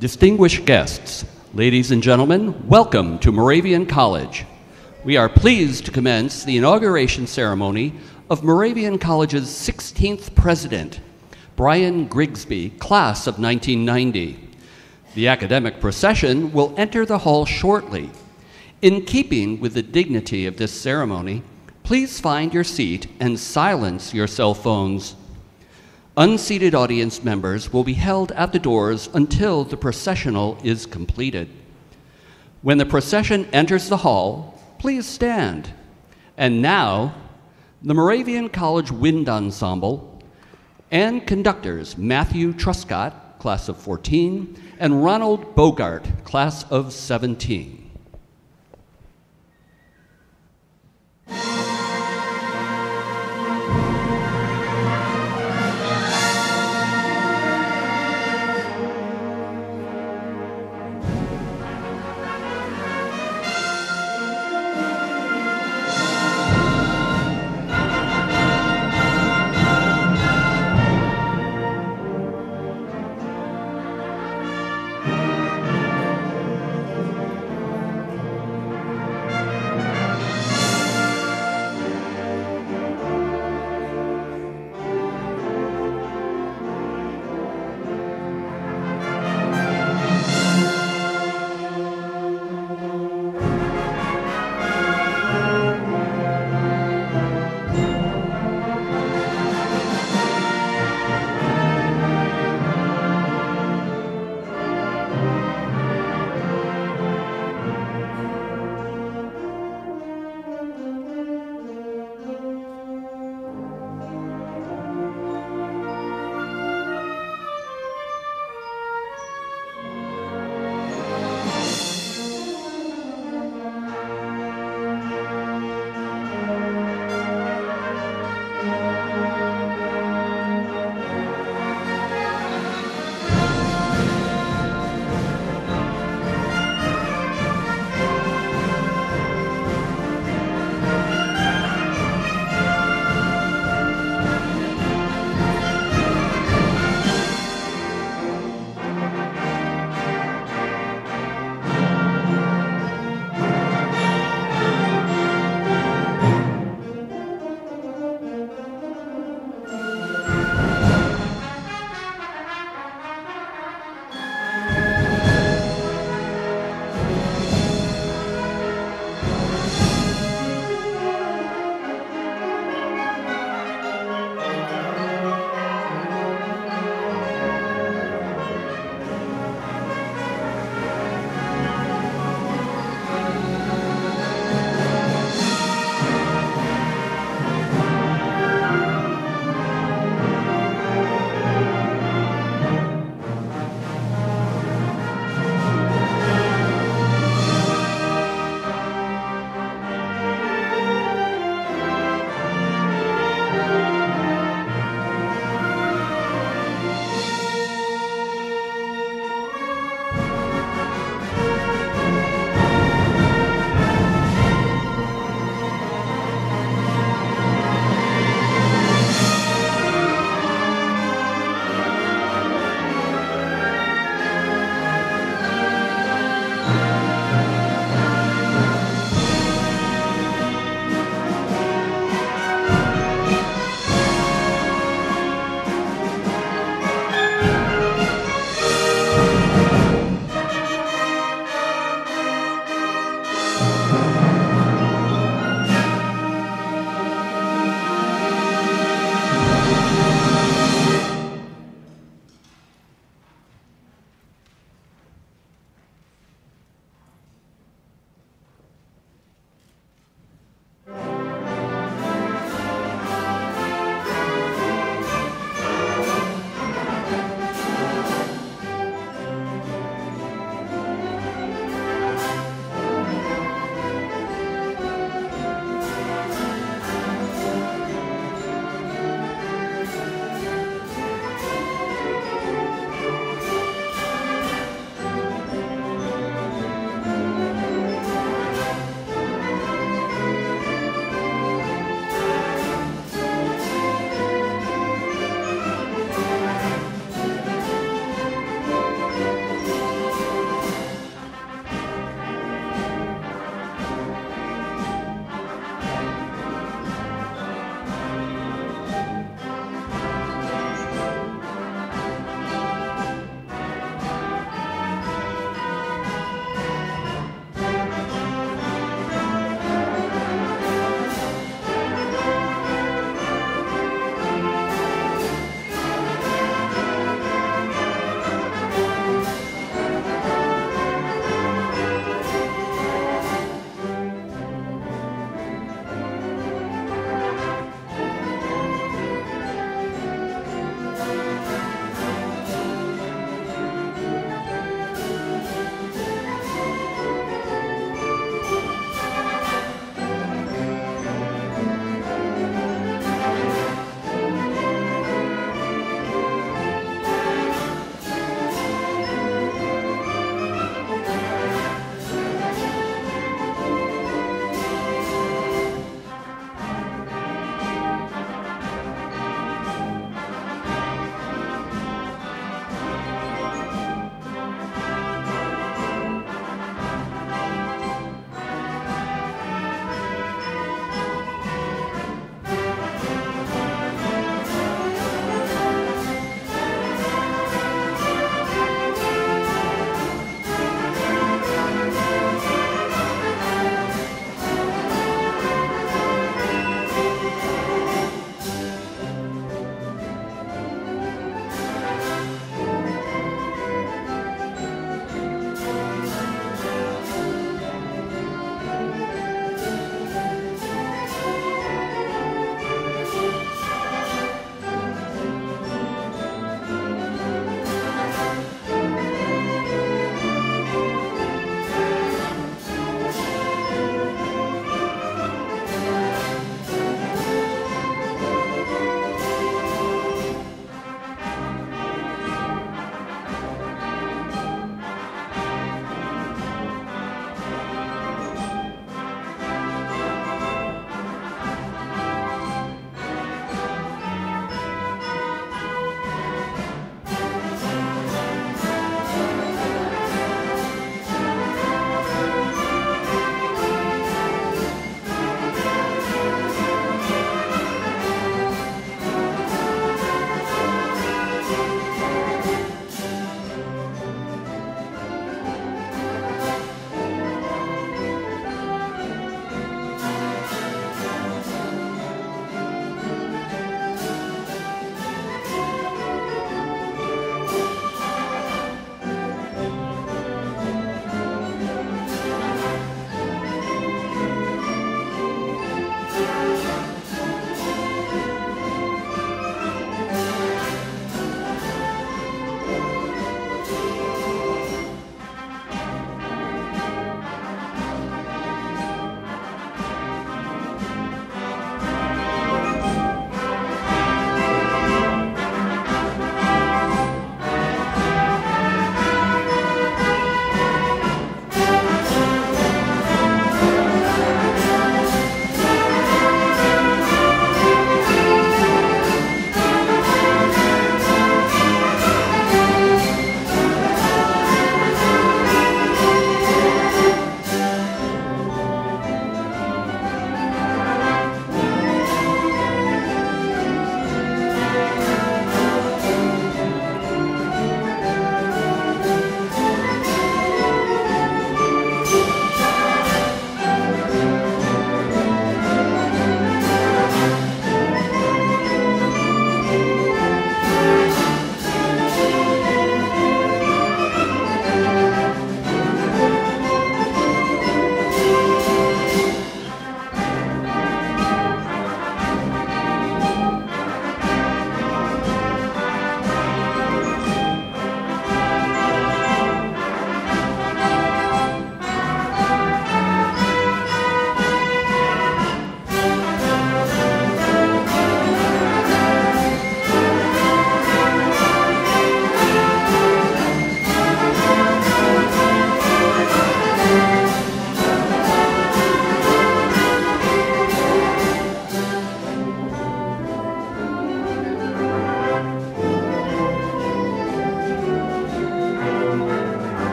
Distinguished guests, ladies and gentlemen, welcome to Moravian College. We are pleased to commence the inauguration ceremony of Moravian College's 16th president, Bryon Grigsby, class of 1990. The academic procession will enter the hall shortly. In keeping with the dignity of this ceremony, please find your seat and silence your cell phones. Unseated audience members will be held at the doors until the processional is completed. When the procession enters the hall, please stand. And now, the Moravian College Wind Ensemble and conductors Matthew Truscott, class of 14, and Ronald Bogart, class of 17.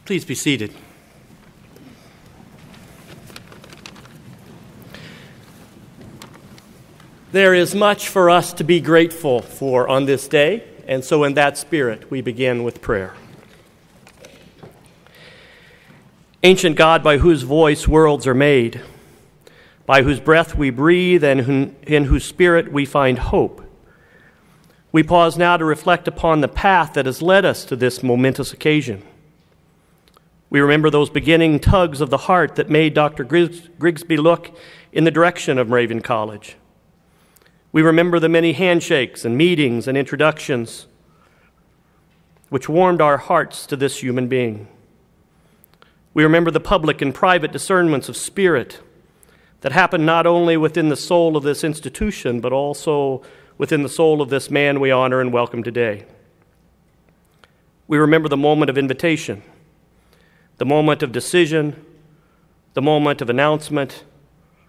Please be seated. There is much for us to be grateful for on this day, and so in that spirit, we begin with prayer. Ancient God, by whose voice worlds are made, by whose breath we breathe, and in whose spirit we find hope, we pause now to reflect upon the path that has led us to this momentous occasion. We remember those beginning tugs of the heart that made Dr. Grigsby look in the direction of Moravian College. We remember the many handshakes and meetings and introductions which warmed our hearts to this human being. We remember the public and private discernments of spirit that happened not only within the soul of this institution, but also within the soul of this man we honor and welcome today. We remember the moment of invitation, the moment of decision, the moment of announcement,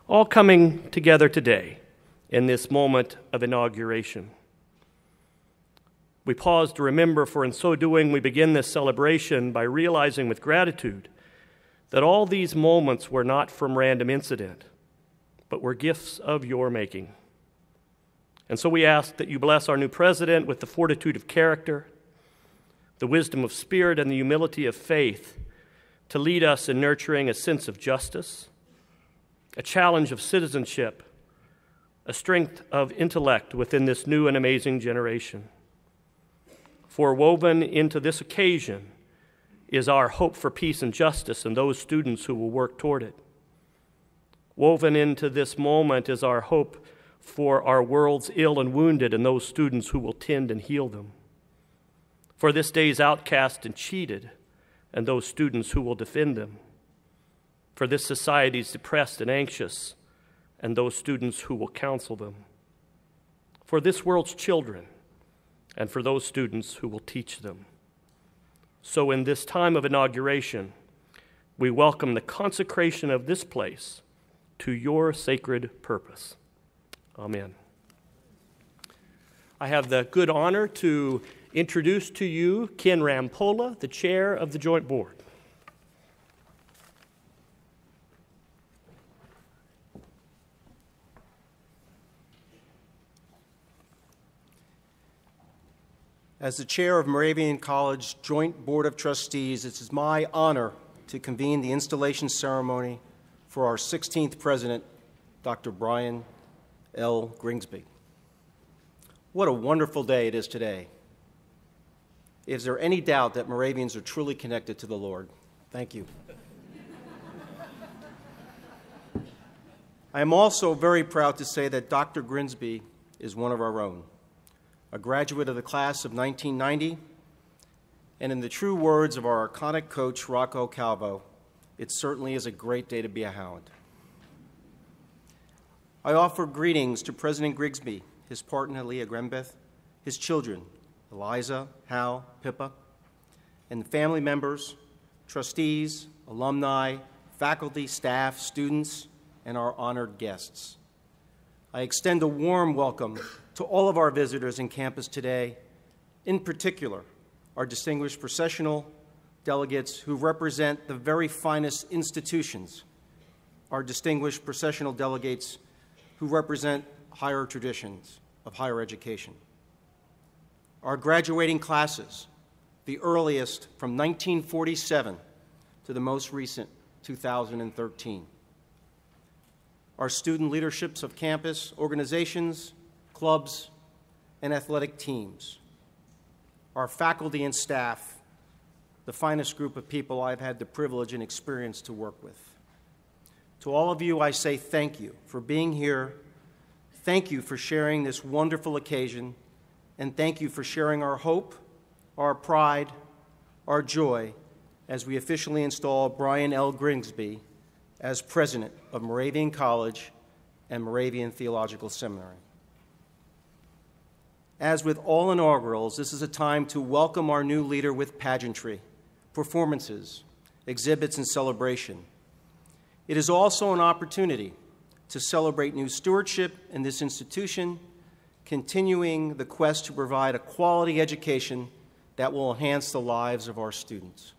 all coming together today in this moment of inauguration. We pause to remember, for in so doing we begin this celebration by realizing with gratitude that all these moments were not from random incident, but were gifts of your making. And so we ask that you bless our new president with the fortitude of character, the wisdom of spirit, and the humility of faith to lead us in nurturing a sense of justice, a challenge of citizenship, a strength of intellect within this new and amazing generation. For woven into this occasion is our hope for peace and justice and those students who will work toward it. Woven into this moment is our hope for our world's ill and wounded and those students who will tend and heal them. For this day's outcast and cheated and those students who will defend them. For this society's depressed and anxious and those students who will counsel them. For this world's children and for those students who will teach them. So in this time of inauguration, we welcome the consecration of this place to your sacred purpose. Amen. I have the good honor to introduce to you Ken Rampolla, the chair of the Joint Board. As the chair of Moravian College Joint Board of Trustees, it is my honor to convene the installation ceremony for our 16th president, Dr. Bryon L. Grigsby. What a wonderful day it is today. Is there any doubt that Moravians are truly connected to the Lord? Thank you. I am also very proud to say that Dr. Grigsby is one of our own, a graduate of the class of 1990, and in the true words of our iconic coach, Rocco Calvo, it certainly is a great day to be a Hound. I offer greetings to President Grigsby, his partner, Leah Grembeth, his children, Eliza, Hal, Pippa, and family members, trustees, alumni, faculty, staff, students, and our honored guests. I extend a warm welcome to all of our visitors in campus today, in particular, our distinguished processional delegates who represent the very finest institutions, our distinguished processional delegates who represent higher traditions of higher education. Our graduating classes, the earliest from 1947 to the most recent 2013. Our student leaderships of campus, organizations, clubs, and athletic teams. Our faculty and staff, the finest group of people I've had the privilege and experience to work with. To all of you, I say thank you for being here. Thank you for sharing this wonderful occasion, and thank you for sharing our hope, our pride, our joy as we officially install Bryon L. Grigsby as president of Moravian College and Moravian Theological Seminary. As with all inaugurals, this is a time to welcome our new leader with pageantry, performances, exhibits, and celebration. It is also an opportunity to celebrate new stewardship in this institution, continuing the quest to provide a quality education that will enhance the lives of our students.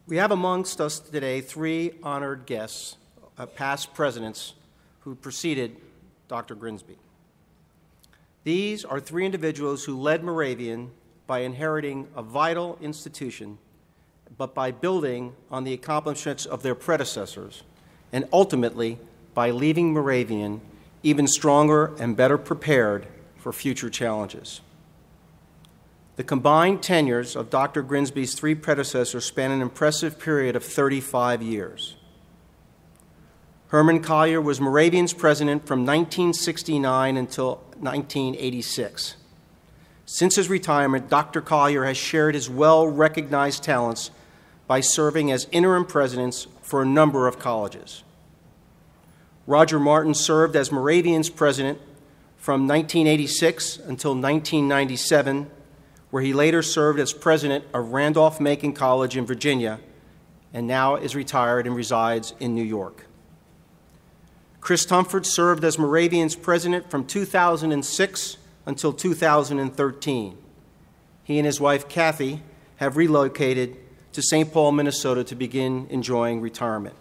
We have amongst us today three honored guests, past presidents, who preceded Dr. Grigsby. These are three individuals who led Moravian by inheriting a vital institution, but by building on the accomplishments of their predecessors, and ultimately by leaving Moravian even stronger and better prepared for future challenges. The combined tenures of Dr. Grigsby's three predecessors span an impressive period of 35 years. Herman Collier was Moravian's president from 1969 until 1986. Since his retirement, Dr. Collier has shared his well-recognized talents by serving as interim presidents for a number of colleges. Roger Martin served as Moravian's president from 1986 until 1997, where he later served as president of Randolph-Macon College in Virginia, and now is retired and resides in New York. Chris Tumford served as Moravian's president from 2006 until 2013. He and his wife, Kathy, have relocated to St. Paul, Minnesota to begin enjoying retirement.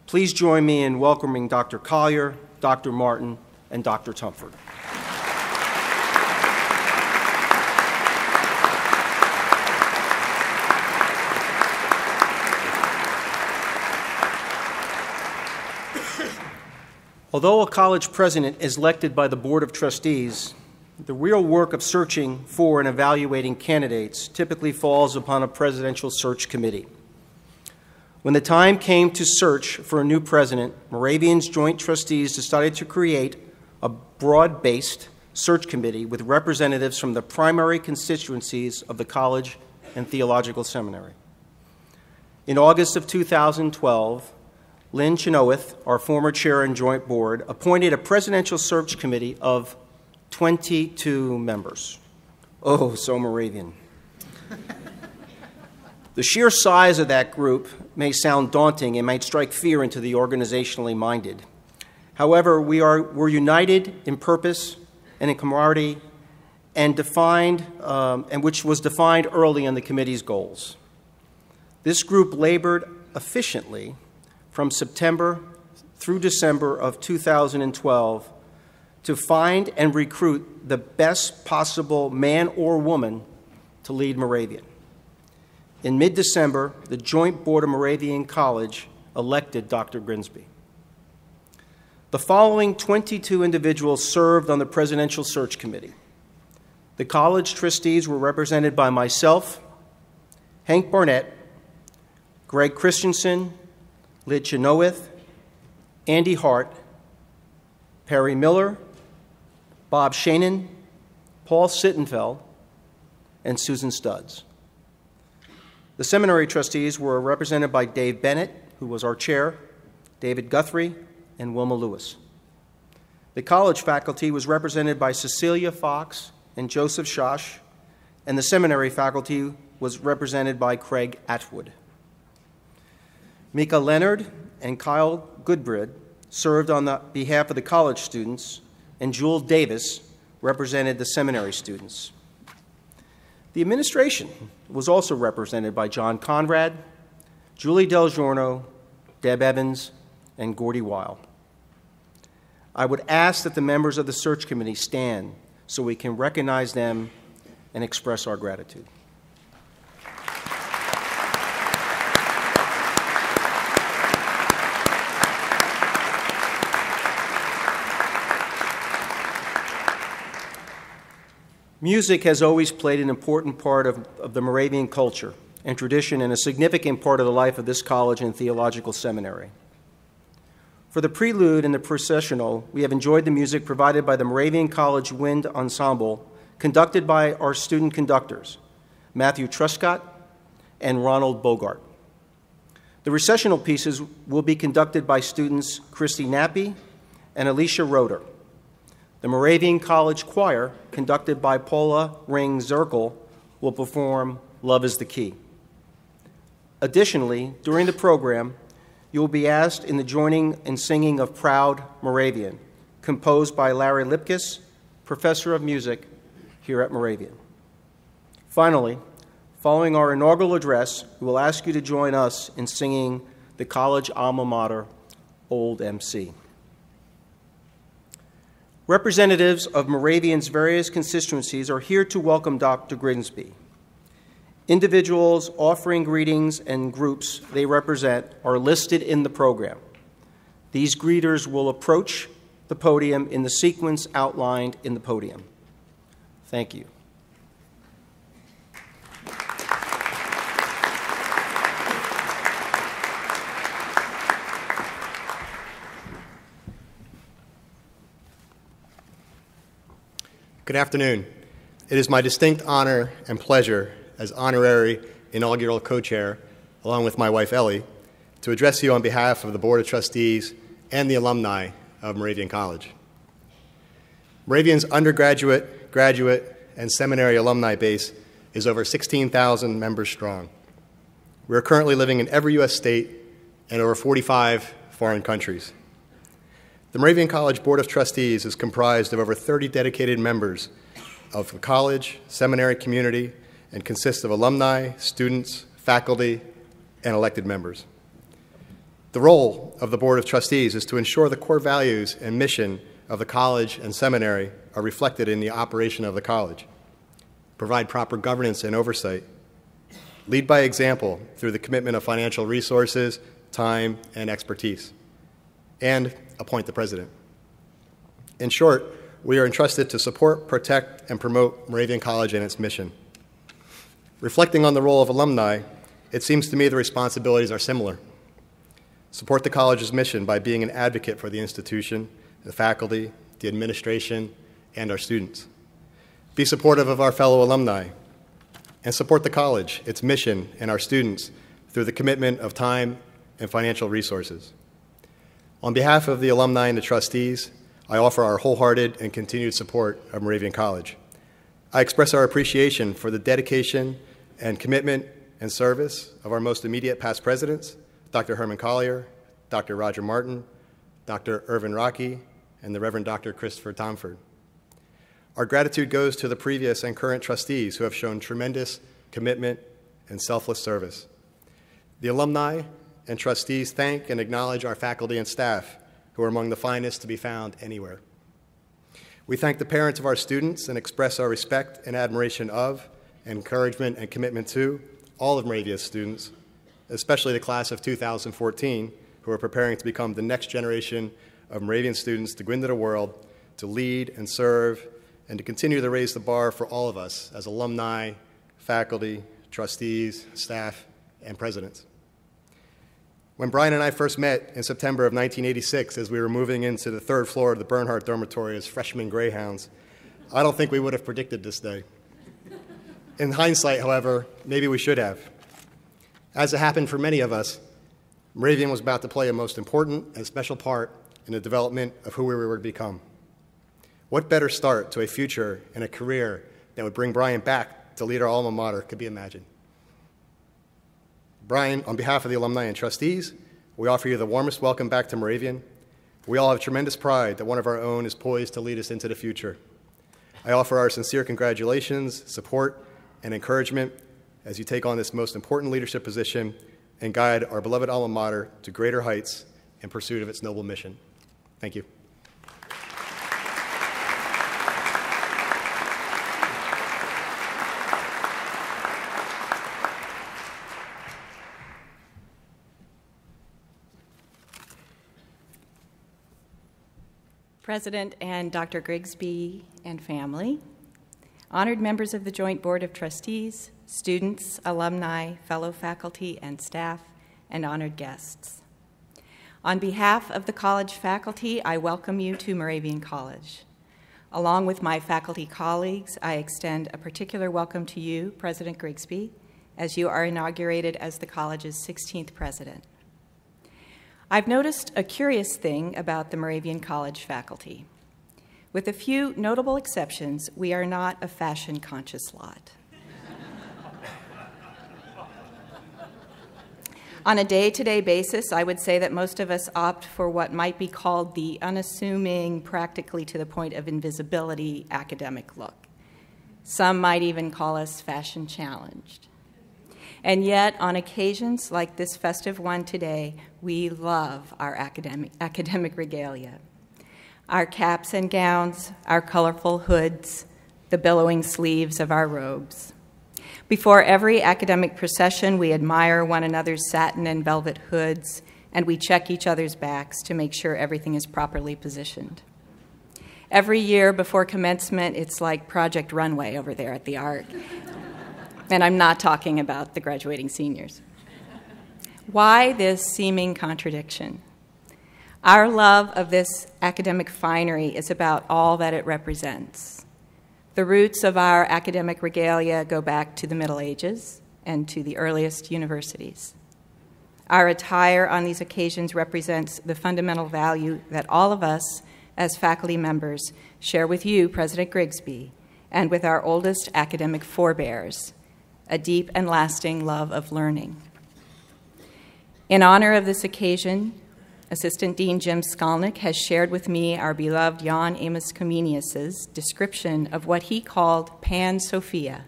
Please join me in welcoming Dr. Collier, Dr. Martin, and Dr. Tumford. Although a college president is elected by the Board of Trustees, the real work of searching for and evaluating candidates typically falls upon a presidential search committee. When the time came to search for a new president, Moravian's joint trustees decided to create a broad-based search committee with representatives from the primary constituencies of the college and Theological Seminary. In August of 2012, Lynn Chenoweth, our former chair and joint board, appointed a presidential search committee of 22 members. Oh, so Moravian. The sheer size of that group may sound daunting and might strike fear into the organizationally minded. However, we're united in purpose and in camaraderie, and which was defined early in the committee's goals. This group labored efficiently from September through December of 2012 to find and recruit the best possible man or woman to lead Moravian. In mid-December, the Joint Board of Moravian College elected Dr. Grigsby. The following 22 individuals served on the Presidential Search Committee. The college trustees were represented by myself, Hank Barnett, Greg Christensen, Lynn Chenoweth, Andy Hart, Perry Miller, Bob Shanin, Paul Sittenfeld, and Susan Studds. The seminary trustees were represented by Dave Bennett, who was our chair, David Guthrie, and Wilma Lewis. The college faculty was represented by Cecilia Fox and Joseph Schosch, and the seminary faculty was represented by Craig Atwood. Mika Leonard and Kyle Goodbrid served on the behalf of the college students, and Jewel Davis represented the seminary students. The administration was also represented by John Conrad, Julie Del Giorno, Deb Evans, and Gordy Weil. I would ask that the members of the search committee stand so we can recognize them and express our gratitude. Music has always played an important part of the Moravian culture and tradition, and a significant part of the life of this college and theological seminary. For the prelude and the processional, we have enjoyed the music provided by the Moravian College Wind Ensemble, conducted by our student conductors, Matthew Truscott and Ronald Bogart. The recessional pieces will be conducted by students Christy Nappy and Alicia Roeder. The Moravian College Choir, conducted by Paula Ring Zirkel, will perform Love is the Key. Additionally, during the program, you will be asked in the joining and singing of Proud Moravian, composed by Larry Lipkis, professor of music here at Moravian. Finally, Following our inaugural address, we will ask you to join us in singing the college alma mater, Old MC. Representatives of Moravian's various constituencies are here to welcome Dr. Grigsby. Individuals offering greetings and groups they represent are listed in the program. These greeters will approach the podium in the sequence outlined in the podium. Thank you. Good afternoon. It is my distinct honor and pleasure as honorary inaugural co-chair, along with my wife Ellie, to address you on behalf of the Board of Trustees and the alumni of Moravian College. Moravian's undergraduate, graduate, and seminary alumni base is over 16,000 members strong. We are currently living in every U.S. state and over 45 foreign countries. The Moravian College Board of Trustees is comprised of over 30 dedicated members of the college, seminary community, and consists of alumni, students, faculty, and elected members. The role of the Board of Trustees is to ensure the core values and mission of the college and seminary are reflected in the operation of the college, provide proper governance and oversight, lead by example through the commitment of financial resources, time, and expertise, and appoint the president. In short, we are entrusted to support, protect, and promote Moravian College and its mission. Reflecting on the role of alumni, it seems to me the responsibilities are similar. Support the college's mission by being an advocate for the institution, the faculty, the administration, and our students. Be supportive of our fellow alumni, and support the college, its mission, and our students through the commitment of time and financial resources. On behalf of the alumni and the trustees, I offer our wholehearted and continued support of Moravian College. I express our appreciation for the dedication and commitment and service of our most immediate past presidents, Dr. Herman Collier, Dr. Roger Martin, Dr. Irvin Rocky, and the Reverend Dr. Christopher Tomford. Our gratitude goes to the previous and current trustees who have shown tremendous commitment and selfless service. The alumni and trustees thank and acknowledge our faculty and staff, who are among the finest to be found anywhere. We thank the parents of our students and express our respect and admiration of, and encouragement and commitment to, all of Moravia's students, especially the class of 2014, who are preparing to become the next generation of Moravian students to go into the world, to lead and serve, and to continue to raise the bar for all of us as alumni, faculty, trustees, staff, and presidents. When Bryon and I first met in September of 1986 as we were moving into the third floor of the Bernhardt Dormitory as freshman Greyhounds, I don't think we would have predicted this day. In hindsight, however, maybe we should have. As it happened for many of us, Moravian was about to play a most important and special part in the development of who we were to become. What better start to a future and a career that would bring Bryon back to lead our alma mater could be imagined. Bryon, on behalf of the alumni and trustees, we offer you the warmest welcome back to Moravian. We all have tremendous pride that one of our own is poised to lead us into the future. I offer our sincere congratulations, support, and encouragement as you take on this most important leadership position and guide our beloved alma mater to greater heights in pursuit of its noble mission. Thank you. President and Dr. Grigsby and family, honored members of the Joint Board of Trustees, students, alumni, fellow faculty and staff, and honored guests. On behalf of the college faculty, I welcome you to Moravian College. Along with my faculty colleagues, I extend a particular welcome to you, President Grigsby, as you are inaugurated as the college's 16th president. I've noticed a curious thing about the Moravian College faculty. With a few notable exceptions, we are not a fashion-conscious lot. On a day-to-day basis, I would say that most of us opt for what might be called the unassuming, practically to the point of invisibility academic look. Some might even call us fashion-challenged. And yet, on occasions like this festive one today, we love our academic regalia. Our caps and gowns, our colorful hoods, the billowing sleeves of our robes. Before every academic procession, we admire one another's satin and velvet hoods, and we check each other's backs to make sure everything is properly positioned. Every year before commencement, it's like Project Runway over there at the Arc. And I'm not talking about the graduating seniors. Why this seeming contradiction? Our love of this academic finery is about all that it represents. The roots of our academic regalia go back to the Middle Ages and to the earliest universities. Our attire on these occasions represents the fundamental value that all of us as faculty members share with you, President Grigsby, and with our oldest academic forebears, a deep and lasting love of learning. In honor of this occasion, Assistant Dean Jim Skolnick has shared with me our beloved Jan Amos Comenius's description of what he called Pan Sophia,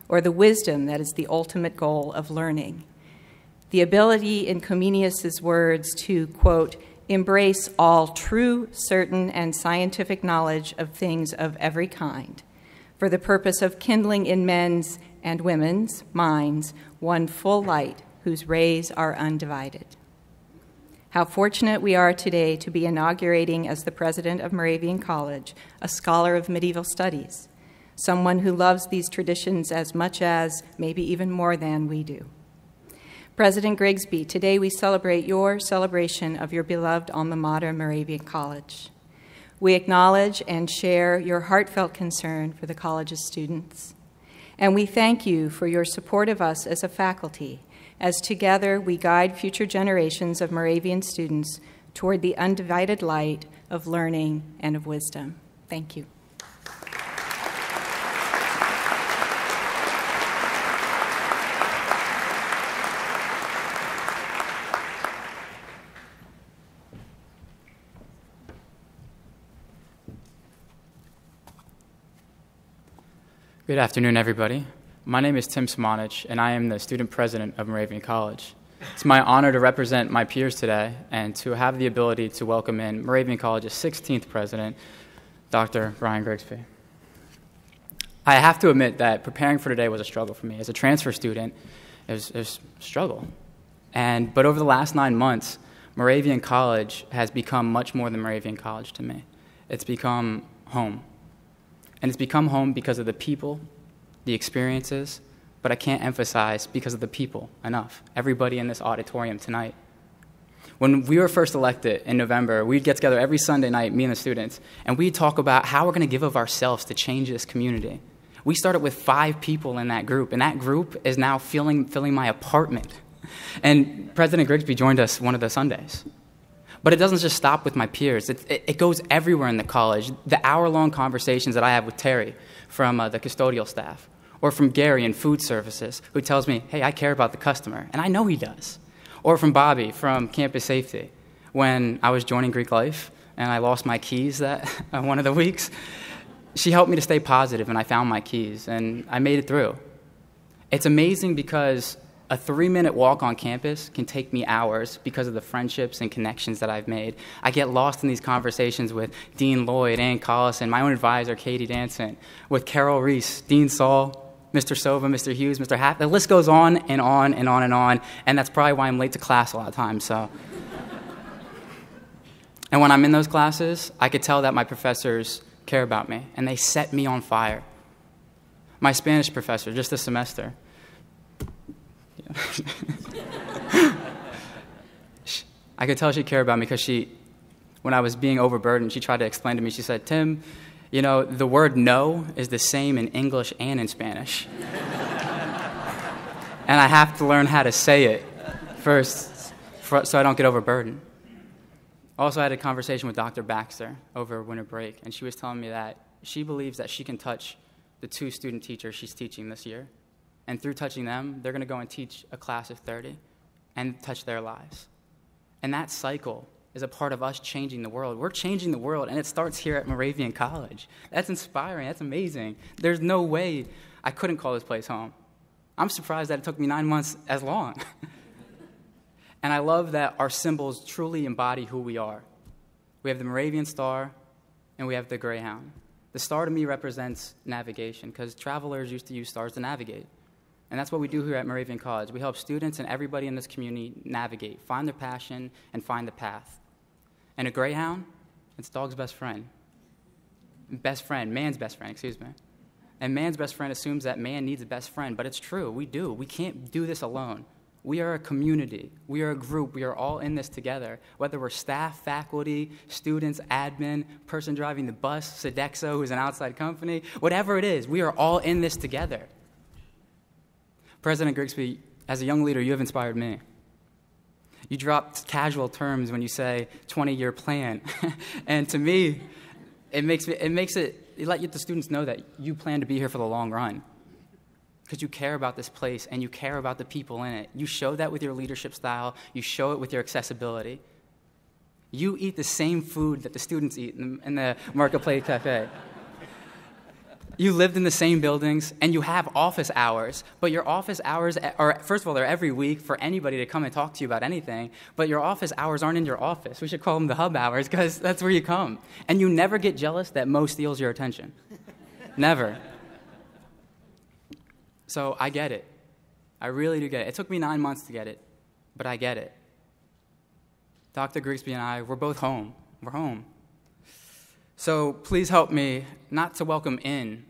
or the wisdom that is the ultimate goal of learning. The ability in Comenius's words to, quote, embrace all true, certain, and scientific knowledge of things of every kind, for the purpose of kindling in men's and women's minds one full light whose rays are undivided. How fortunate we are today to be inaugurating as the president of Moravian College a scholar of medieval studies, someone who loves these traditions as much as, maybe even more than, we do. President Grigsby, today we celebrate your celebration of your beloved alma mater, Moravian College. We acknowledge and share your heartfelt concern for the college's students. And we thank you for your support of us as a faculty, as together we guide future generations of Moravian students toward the undivided light of learning and of wisdom. Thank you. Good afternoon, everybody. My name is Tim Simonich, and I am the student president of Moravian College. It's my honor to represent my peers today and to have the ability to welcome in Moravian College's 16th president, Dr. Bryon Grigsby. I have to admit that preparing for today was a struggle for me. As a transfer student, it was a struggle. But over the last 9 months, Moravian College has become much more than Moravian College to me. It's become home. And it's become home because of the people, the experiences, but I can't emphasize because of the people enough. Everybody in this auditorium tonight. When we were first elected in November, we'd get together every Sunday night, me and the students, and we'd talk about how we're going to give of ourselves to change this community. We started with 5 people in that group, and that group is now filling my apartment. And President Grigsby joined us one of the Sundays. But it doesn't just stop with my peers. It goes everywhere in the college. The hour-long conversations that I have with Terry from the custodial staff, or from Gary in food services, who tells me, hey, I care about the customer, and I know he does. Or from Bobby from campus safety, when I was joining Greek life and I lost my keys that one of the weeks. She helped me to stay positive, and I found my keys, and I made it through. It's amazing because a 3-minute walk on campus can take me hours because of the friendships and connections that I've made. I get lost in these conversations with Dean Lloyd, Ann Collison, my own advisor, Katie Danson, with Carol Reese, Dean Saul, Mr. Sova, Mr. Hughes, Mr. Hatt. The list goes on and on and on and on, and that's probably why I'm late to class a lot of times. And when I'm in those classes, I could tell that my professors care about me, and they set me on fire. My Spanish professor, just this semester, I could tell she cared about me because when I was being overburdened, she tried to explain to me. She said, Tim, you know, the word no is the same in English and in Spanish. And I have to learn how to say it first so I don't get overburdened. Also, I had a conversation with Dr. Baxter over winter break, and she was telling me that she believes that she can touch the 2 student teachers she's teaching this year. And through touching them, they're going to go and teach a class of 30 and touch their lives. And that cycle is a part of us changing the world. We're changing the world, and it starts here at Moravian College. That's inspiring. That's amazing. There's no way I couldn't call this place home. I'm surprised that it took me 9 months as long. And I love that our symbols truly embody who we are. We have the Moravian star, and we have the greyhound. The star to me represents navigation, because travelers used to use stars to navigate. And that's what we do here at Moravian College. We help students and everybody in this community navigate, find their passion, and find the path. And a greyhound, it's a dog's best friend. Man's best friend, excuse me. And man's best friend assumes that man needs a best friend, but it's true, we do. We can't do this alone. We are a community. We are a group. We are all in this together. Whether we're staff, faculty, students, admin, person driving the bus, Sodexo, who's an outside company, whatever it is, we are all in this together. President Grigsby, as a young leader, you have inspired me. You dropped casual terms when you say 20-year plan. And to me, it let the students know that you plan to be here for the long run, because you care about this place and you care about the people in it. You show that with your leadership style. You show it with your accessibility. You eat the same food that the students eat in the Marketplace Cafe. You lived in the same buildings, and you have office hours, but your office hours are, first of all, they're every week for anybody to come and talk to you about anything, but your office hours aren't in your office. We should call them the hub hours, because that's where you come. And you never get jealous that Mo steals your attention. Never. So I get it. I really do get it. It took me 9 months to get it, but I get it. Dr. Grigsby and I, we're both home. We're home. So please help me not to welcome in.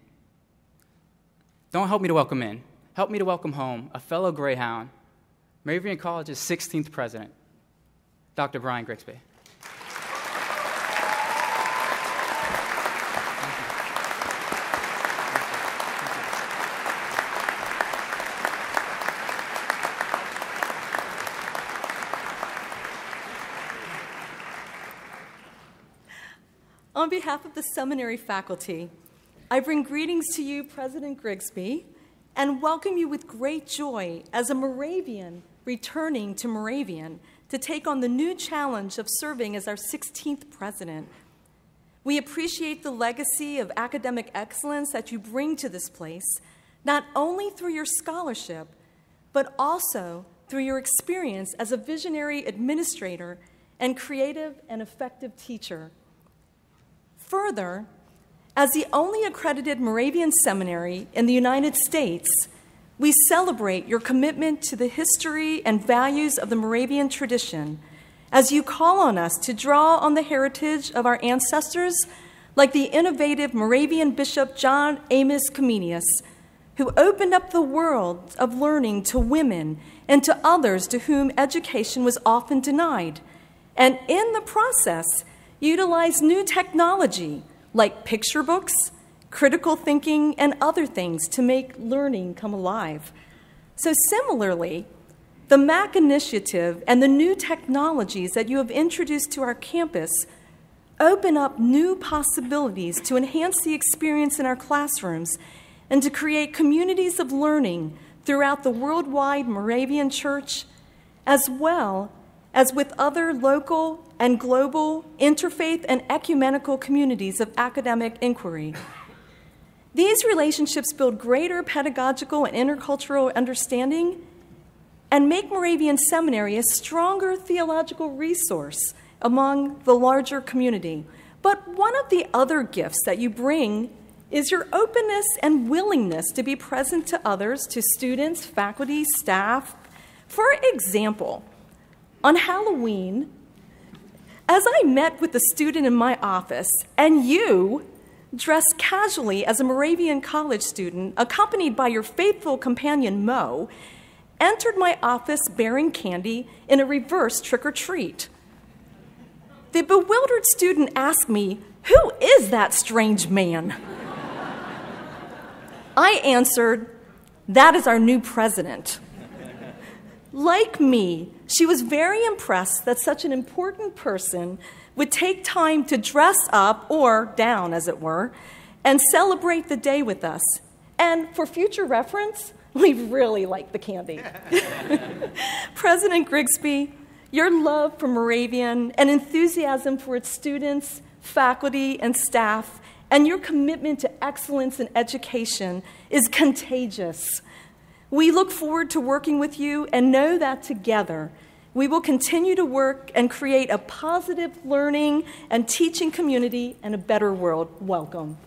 Don't help me to welcome in. Help me to welcome home a fellow Greyhound, Moravian College's 16th president, Dr. Bryon Grigsby. On behalf of the seminary faculty, I bring greetings to you, President Grigsby, and welcome you with great joy as a Moravian returning to Moravian to take on the new challenge of serving as our 16th president. We appreciate the legacy of academic excellence that you bring to this place, not only through your scholarship, but also through your experience as a visionary administrator and creative and effective teacher. Further, as the only accredited Moravian seminary in the United States, we celebrate your commitment to the history and values of the Moravian tradition as you call on us to draw on the heritage of our ancestors like the innovative Moravian Bishop John Amos Comenius, who opened up the world of learning to women and to others to whom education was often denied, and in the process, utilize new technology like picture books, critical thinking, and other things to make learning come alive. So similarly, the MAC initiative and the new technologies that you have introduced to our campus open up new possibilities to enhance the experience in our classrooms and to create communities of learning throughout the worldwide Moravian Church, as well as with other local and global interfaith and ecumenical communities of academic inquiry. These relationships build greater pedagogical and intercultural understanding and make Moravian Seminary a stronger theological resource among the larger community. But one of the other gifts that you bring is your openness and willingness to be present to others, to students, faculty, staff. For example, on Halloween, as I met with the student in my office, and you, dressed casually as a Moravian College student, accompanied by your faithful companion Mo, entered my office bearing candy in a reverse trick-or-treat. The bewildered student asked me, "Who is that strange man?" I answered, "That is our new president." Like me, she was very impressed that such an important person would take time to dress up, or down as it were, and celebrate the day with us. And for future reference, we really like the candy. President Grigsby, your love for Moravian and enthusiasm for its students, faculty, and staff, and your commitment to excellence in education is contagious. We look forward to working with you and know that together we will continue to work and create a positive learning and teaching community and a better world. Welcome.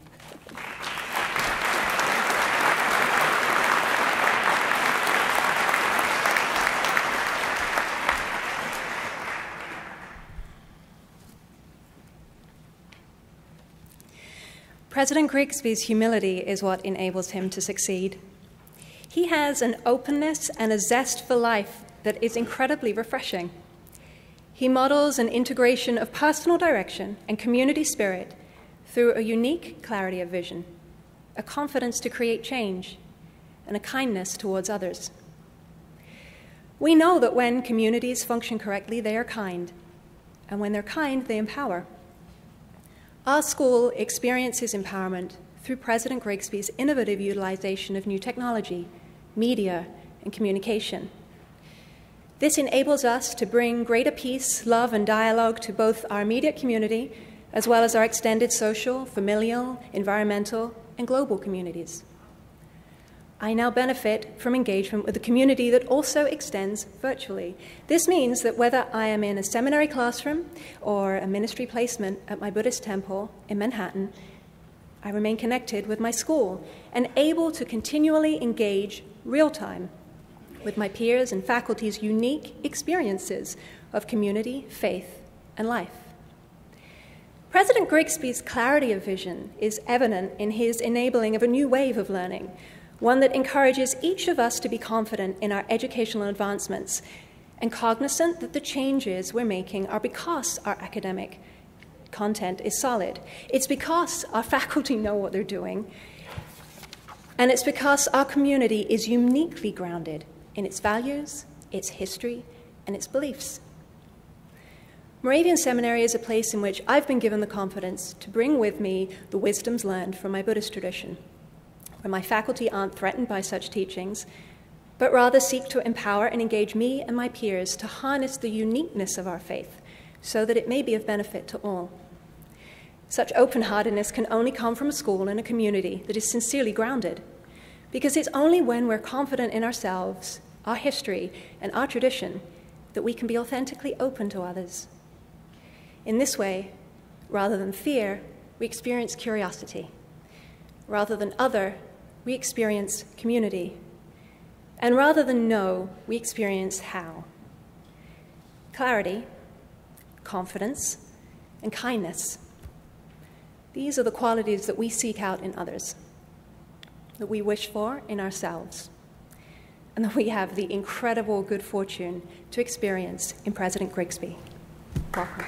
President Grigsby's humility is what enables him to succeed. He has an openness and a zest for life that is incredibly refreshing. He models an integration of personal direction and community spirit through a unique clarity of vision, a confidence to create change, and a kindness towards others. We know that when communities function correctly, they are kind, and when they're kind, they empower. Our school experiences empowerment through President Grigsby's innovative utilization of new technology, media, and communication. This enables us to bring greater peace, love, and dialogue to both our immediate community, as well as our extended social, familial, environmental, and global communities. I now benefit from engagement with a community that also extends virtually. This means that whether I am in a seminary classroom or a ministry placement at my Buddhist temple in Manhattan, I remain connected with my school and able to continually engage real-time with my peers and faculty's unique experiences of community, faith, and life. President Grigsby's clarity of vision is evident in his enabling of a new wave of learning, one that encourages each of us to be confident in our educational advancements and cognizant that the changes we're making are because our academic content is solid. It's because our faculty know what they're doing, and it's because our community is uniquely grounded in its values, its history, and its beliefs. Moravian Seminary is a place in which I've been given the confidence to bring with me the wisdoms learned from my Buddhist tradition, where my faculty aren't threatened by such teachings, but rather seek to empower and engage me and my peers to harness the uniqueness of our faith so that it may be of benefit to all. Such open-heartedness can only come from a school and a community that is sincerely grounded, because it's only when we're confident in ourselves, our history, and our tradition that we can be authentically open to others. In this way, rather than fear, we experience curiosity. Rather than other, we experience community. And rather than know, we experience how. Clarity, confidence, and kindness. These are the qualities that we seek out in others, that we wish for in ourselves, and that we have the incredible good fortune to experience in President Grigsby. Welcome.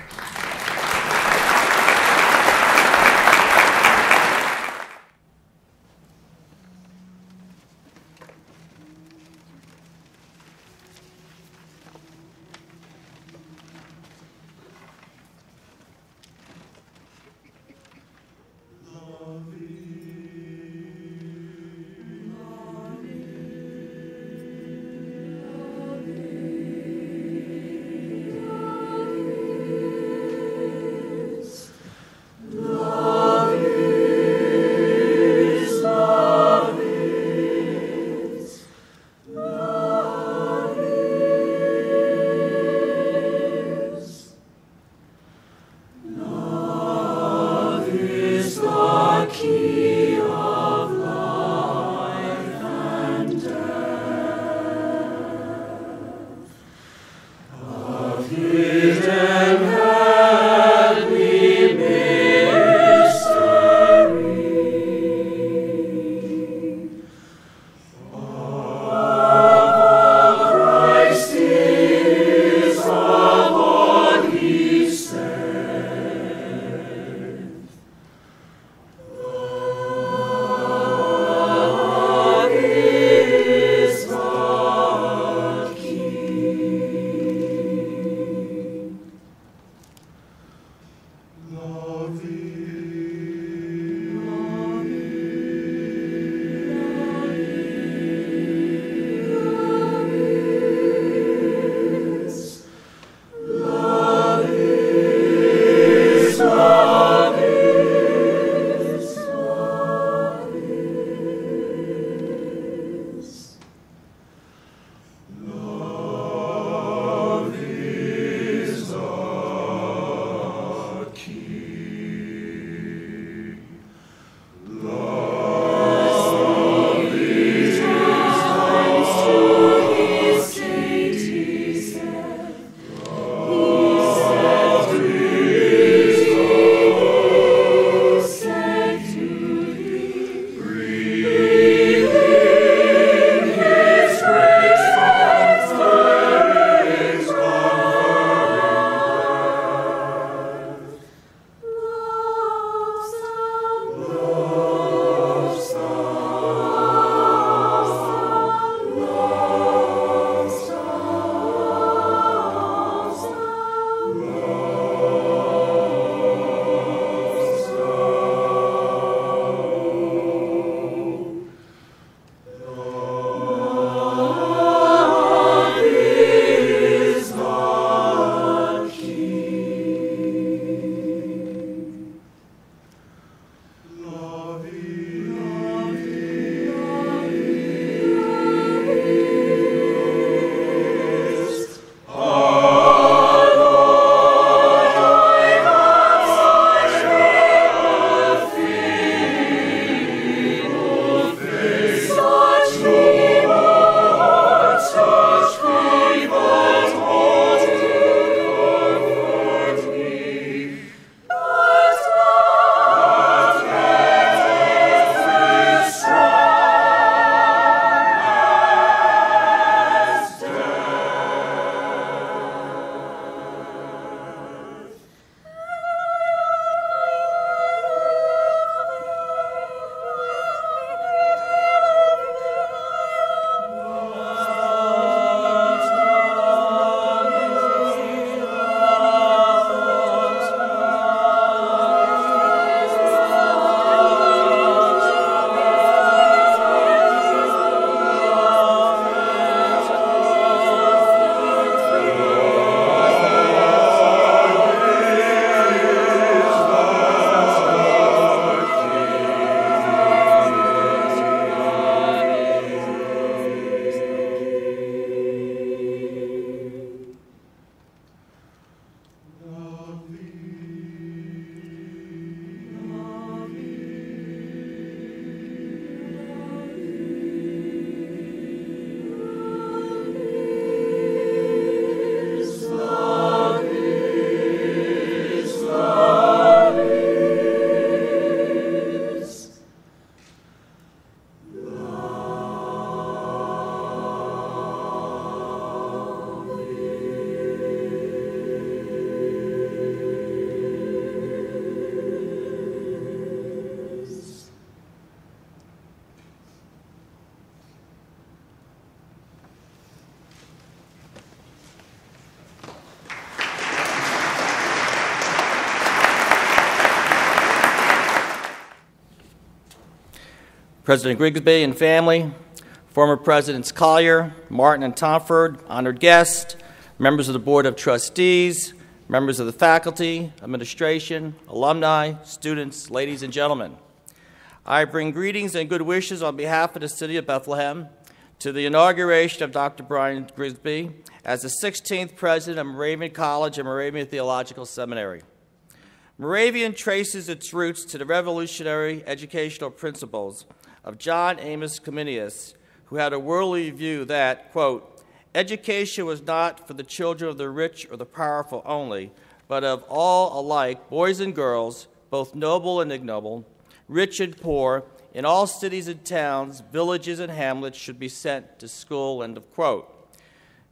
President Grigsby and family, former Presidents Collier, Martin, and Tomford, honored guests, members of the Board of Trustees, members of the faculty, administration, alumni, students, ladies and gentlemen. I bring greetings and good wishes on behalf of the City of Bethlehem to the inauguration of Dr. Bryon Grigsby as the 16th President of Moravian College and Moravian Theological Seminary. Moravian traces its roots to the revolutionary educational principles of John Amos Comenius, who had a worldly view that, quote, education was not for the children of the rich or the powerful only, but of all alike, boys and girls, both noble and ignoble, rich and poor, in all cities and towns, villages and hamlets should be sent to school, end of quote.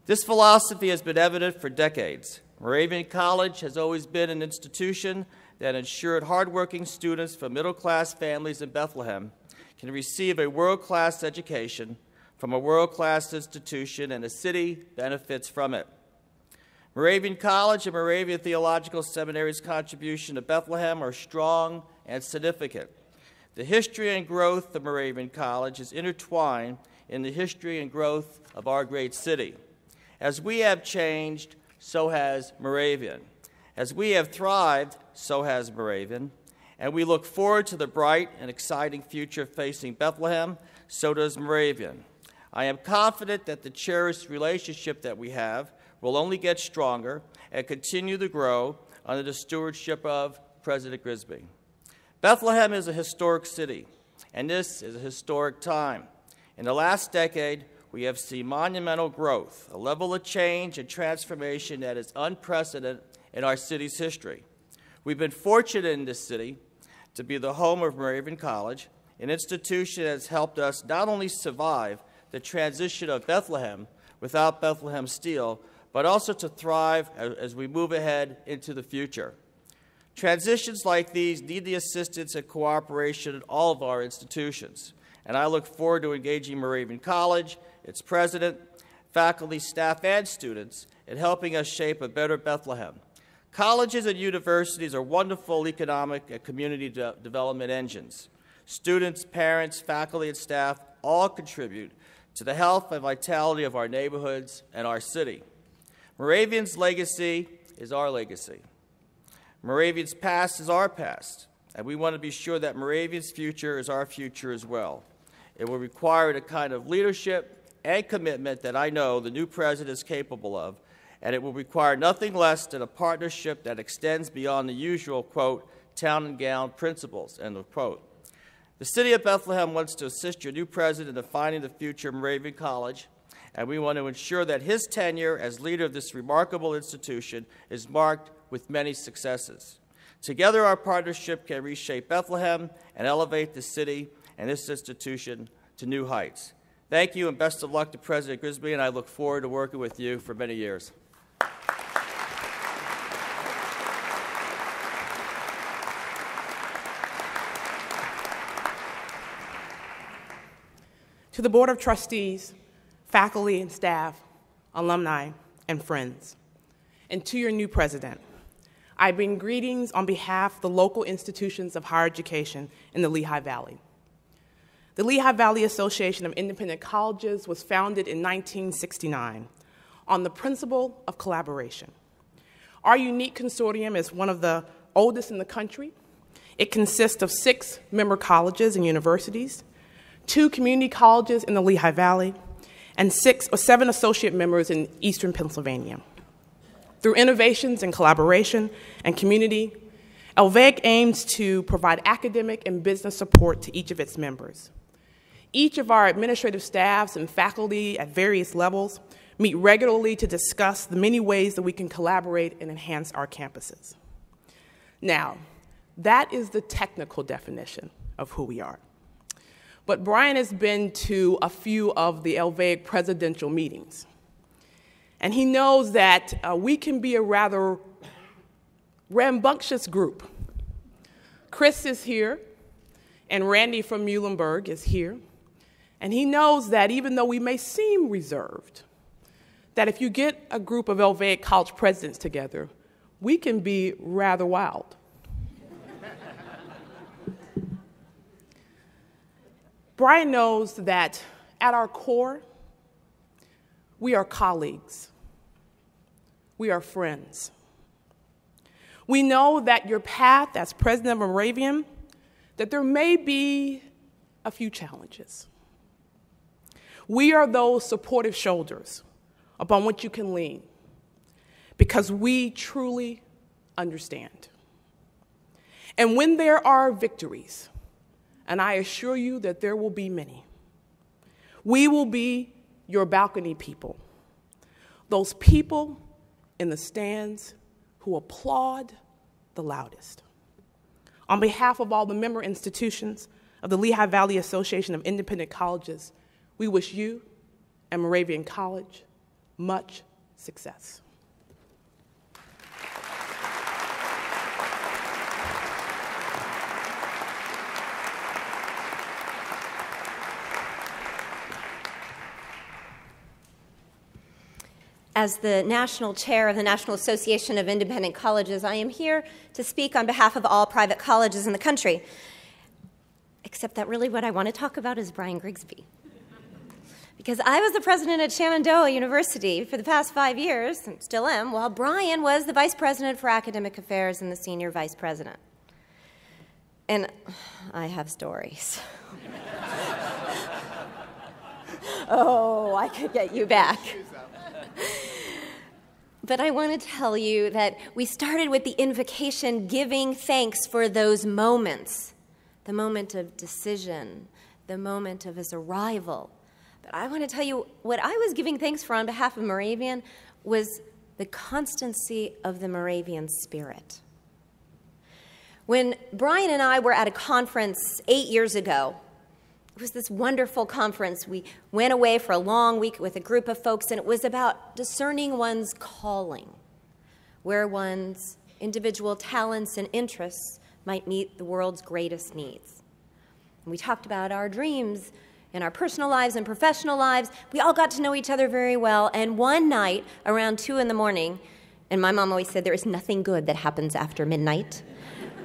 This philosophy has been evident for decades. Moravian College has always been an institution that ensured hardworking students from middle-class families in Bethlehem can receive a world-class education from a world-class institution, and the city benefits from it. Moravian College and Moravian Theological Seminary's contribution to Bethlehem are strong and significant. The history and growth of Moravian College is intertwined in the history and growth of our great city. As we have changed, so has Moravian. As we have thrived, so has Moravian. And we look forward to the bright and exciting future facing Bethlehem, so does Moravian. I am confident that the cherished relationship that we have will only get stronger and continue to grow under the stewardship of President Grigsby. Bethlehem is a historic city, and this is a historic time. In the last decade, we have seen monumental growth, a level of change and transformation that is unprecedented in our city's history. We've been fortunate in this city to be the home of Moravian College, an institution that has helped us not only survive the transition of Bethlehem without Bethlehem Steel, but also to thrive as we move ahead into the future. Transitions like these need the assistance and cooperation of all of our institutions, and I look forward to engaging Moravian College, its president, faculty, staff, and students in helping us shape a better Bethlehem. Colleges and universities are wonderful economic and community development engines. Students, parents, faculty, and staff all contribute to the health and vitality of our neighborhoods and our city. Moravian's legacy is our legacy. Moravian's past is our past, and we want to be sure that Moravian's future is our future as well. It will require the kind of leadership and commitment that I know the new president is capable of, and it will require nothing less than a partnership that extends beyond the usual, quote, town and gown principles, end of quote. The City of Bethlehem wants to assist your new president in defining the future of Moravian College, and we want to ensure that his tenure as leader of this remarkable institution is marked with many successes. Together, our partnership can reshape Bethlehem and elevate the city and this institution to new heights. Thank you, and best of luck to President Grigsby, and I look forward to working with you for many years. To the Board of Trustees, faculty and staff, alumni, and friends, and to your new president, I bring greetings on behalf of the local institutions of higher education in the Lehigh Valley. The Lehigh Valley Association of Independent Colleges was founded in 1969 on the principle of collaboration. Our unique consortium is one of the oldest in the country. It consists of 6 member colleges and universities, 2 community colleges in the Lehigh Valley, and 7 associate members in eastern Pennsylvania. Through innovations and collaboration and community, LVEG aims to provide academic and business support to each of its members. Each of our administrative staffs and faculty at various levels meet regularly to discuss the many ways that we can collaborate and enhance our campuses. Now, that is the technical definition of who we are. But Bryon has been to a few of the LVEG presidential meetings, and he knows that we can be a rather rambunctious group. Chris is here, and Randy from Muhlenberg is here, and he knows that even though we may seem reserved, that if you get a group of LVEG college presidents together, we can be rather wild. Bryon knows that at our core, we are colleagues. We are friends. We know that your path as president of Moravian, that there may be a few challenges. We are those supportive shoulders upon which you can lean because we truly understand. And when there are victories, and I assure you that there will be many, we will be your balcony people, those people in the stands who applaud the loudest. On behalf of all the member institutions of the Lehigh Valley Association of Independent Colleges, we wish you and Moravian College much success. As the National Chair of the National Association of Independent Colleges, I am here to speak on behalf of all private colleges in the country. Except that really what I want to talk about is Bryon Grigsby. Because I was the president at Shenandoah University for the past 5 years, and still am, while Bryon was the vice president for academic affairs and the senior vice president. And I have stories. Oh, I could get you back. But I want to tell you that we started with the invocation, giving thanks for those moments, the moment of decision, the moment of his arrival. But I want to tell you what I was giving thanks for on behalf of Moravian was the constancy of the Moravian spirit. When Bryon and I were at a conference 8 years ago, it was this wonderful conference. We went away for a long week with a group of folks, and it was about discerning one's calling, where one's individual talents and interests might meet the world's greatest needs. And we talked about our dreams in our personal lives and professional lives. We all got to know each other very well, and one night around 2 in the morning, and my mom always said there is nothing good that happens after midnight,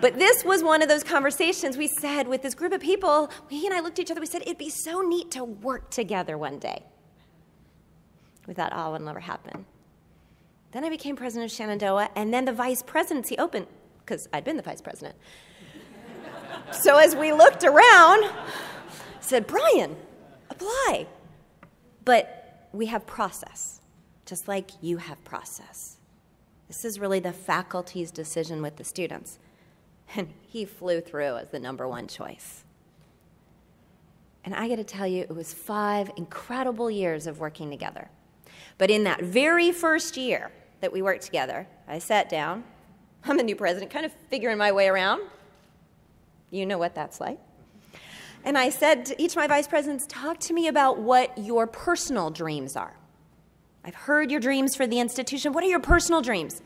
but this was one of those conversations we said with this group of people. He and I looked at each other. We said, it'd be so neat to work together one day. We thought, oh, it'll never happen. Then I became president of Shenandoah, and then the vice presidency opened, because I'd been the vice president. So as we looked around, I said, Bryon, apply. But we have process, just like you have process. This is really the faculty's decision with the students. And he flew through as the #1 choice. And I got to tell you, it was 5 incredible years of working together. But in that very first year that we worked together, I sat down. I'm a new president, kind of figuring my way around. You know what that's like. And I said to each of my vice presidents, talk to me about what your personal dreams are. I've heard your dreams for the institution. What are your personal dreams?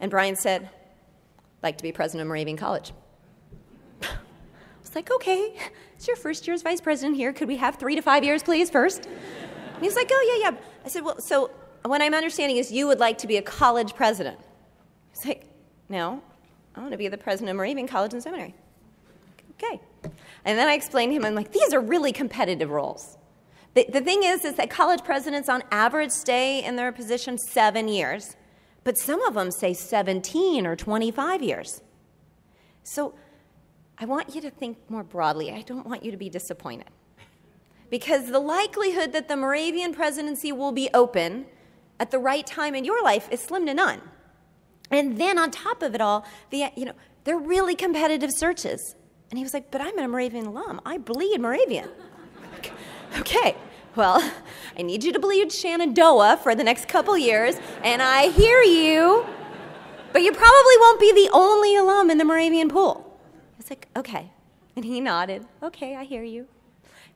And Bryon said, like to be president of Moravian College. I was like, okay, it's your first year as vice president here. Could we have 3 to 5 years, please, first? And he's like, oh, yeah. I said, well, so what I'm understanding is you would like to be a college president. He's like, no, I want to be the president of Moravian College and Seminary. Okay. And then I explained to him, I'm like, these are really competitive roles. The thing is that college presidents on average stay in their position 7 years. But some of them say 17 or 25 years. So I want you to think more broadly. I don't want you to be disappointed. Because the likelihood that the Moravian presidency will be open at the right time in your life is slim to none. And then on top of it all, they're really competitive searches. And he was like, but I'm a Moravian alum. I bleed Moravian. Okay. Well, I need you to bleed Shenandoah for the next couple years, and I hear you, but you probably won't be the only alum in the Moravian pool. I was like, okay. And he nodded, okay, I hear you.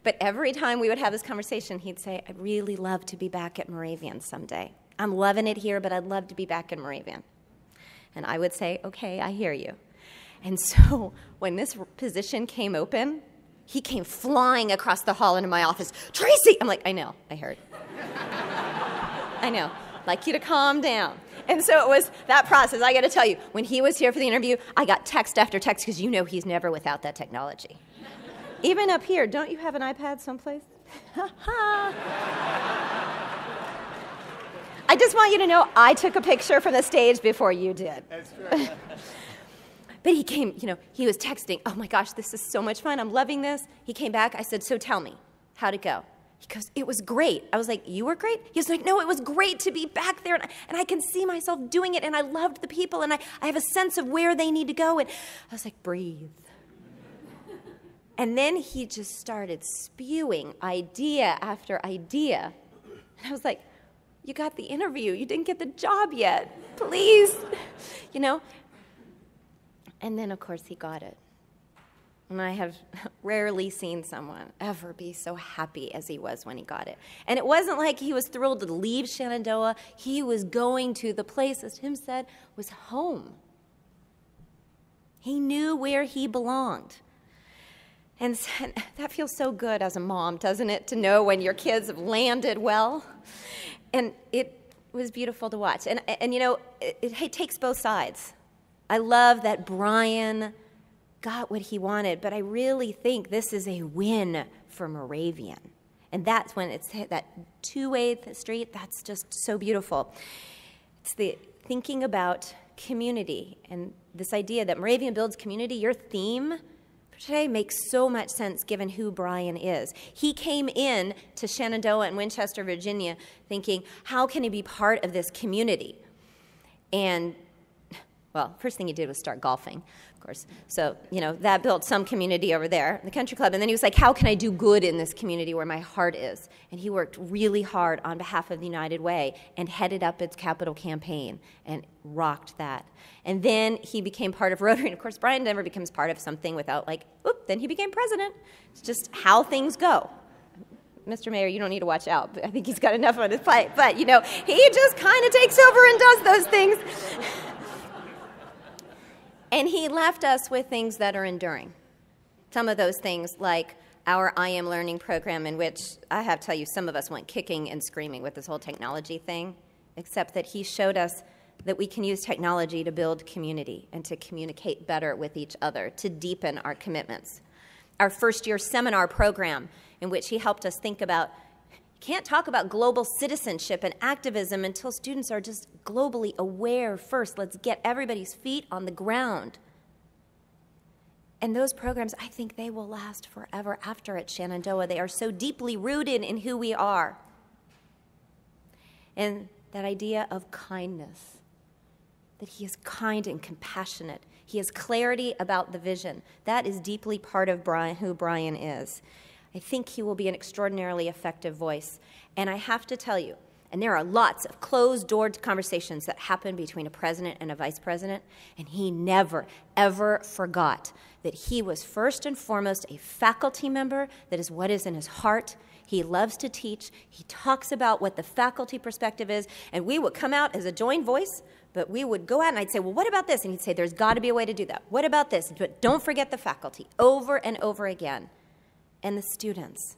But every time we would have this conversation, he'd say, I'd really love to be back at Moravian someday. I'm loving it here, but I'd love to be back in Moravian. And I would say, okay, I hear you. And so when this position came open, he came flying across the hall into my office. Tracy! I'm like, I know, I heard. I know, I'd like you to calm down. And so it was that process. I got to tell you, when he was here for the interview, I got text after text because you know he's never without that technology. Even up here, don't you have an iPad someplace? I just want you to know I took a picture from the stage before you did. That's true. But he came, he was texting, oh my gosh, this is so much fun. I'm loving this. He came back. I said, so tell me, how'd it go? He goes, it was great. I was like, you were great? He was like, no, it was great to be back there. And I can see myself doing it. And I loved the people. And I have a sense of where they need to go. And I was like, breathe. And then he just started spewing idea after idea. And I was like, you got the interview. You didn't get the job yet. Please. And then, of course, he got it. And I have rarely seen someone ever be so happy as he was when he got it. And it wasn't like he was thrilled to leave Shenandoah. He was going to the place, as Tim said, was home. He knew where he belonged. And that feels so good as a mom, doesn't it, to know when your kids have landed well? And it was beautiful to watch. And it takes both sides. I love that Bryon got what he wanted, but I really think this is a win for Moravian. And that's when it's that two-way street, that's just so beautiful. It's the thinking about community and this idea that Moravian builds community. Your theme for today makes so much sense given who Bryon is. He came in to Shenandoah and Winchester, Virginia, thinking, how can he be part of this community? And well, first thing he did was start golfing, of course. So, that built some community over there, the country club. And then he was like, how can I do good in this community where my heart is? And he worked really hard on behalf of the United Way and headed up its capital campaign and rocked that. And then he became part of Rotary. And, of course, Bryon never becomes part of something without then he became president. It's just how things go. Mr. Mayor, you don't need to watch out. I think he's got enough on his plate. But, he just kind of takes over and does those things. And he left us with things that are enduring. Some of those things, like our I Am Learning program, in which I have to tell you, some of us went kicking and screaming with this whole technology thing, except that he showed us that we can use technology to build community and to communicate better with each other, to deepen our commitments. Our first-year seminar program, in which he helped us think about can't talk about global citizenship and activism until students are just globally aware first. Let's get everybody's feet on the ground. And those programs, I think they will last forever after at Shenandoah. They are so deeply rooted in who we are. And that idea of kindness, that he is kind and compassionate. He has clarity about the vision. That is deeply part of who Bryon is. I think he will be an extraordinarily effective voice. And I have to tell you, and there are lots of closed-doored conversations that happen between a president and a vice president, and he never, ever forgot that he was first and foremost a faculty member. That is what is in his heart. He loves to teach. He talks about what the faculty perspective is, and we would come out as a joint voice, but we would go out and I'd say, well, what about this? And he'd say, there's got to be a way to do that. What about this? But don't forget the faculty, over and over again. And the students.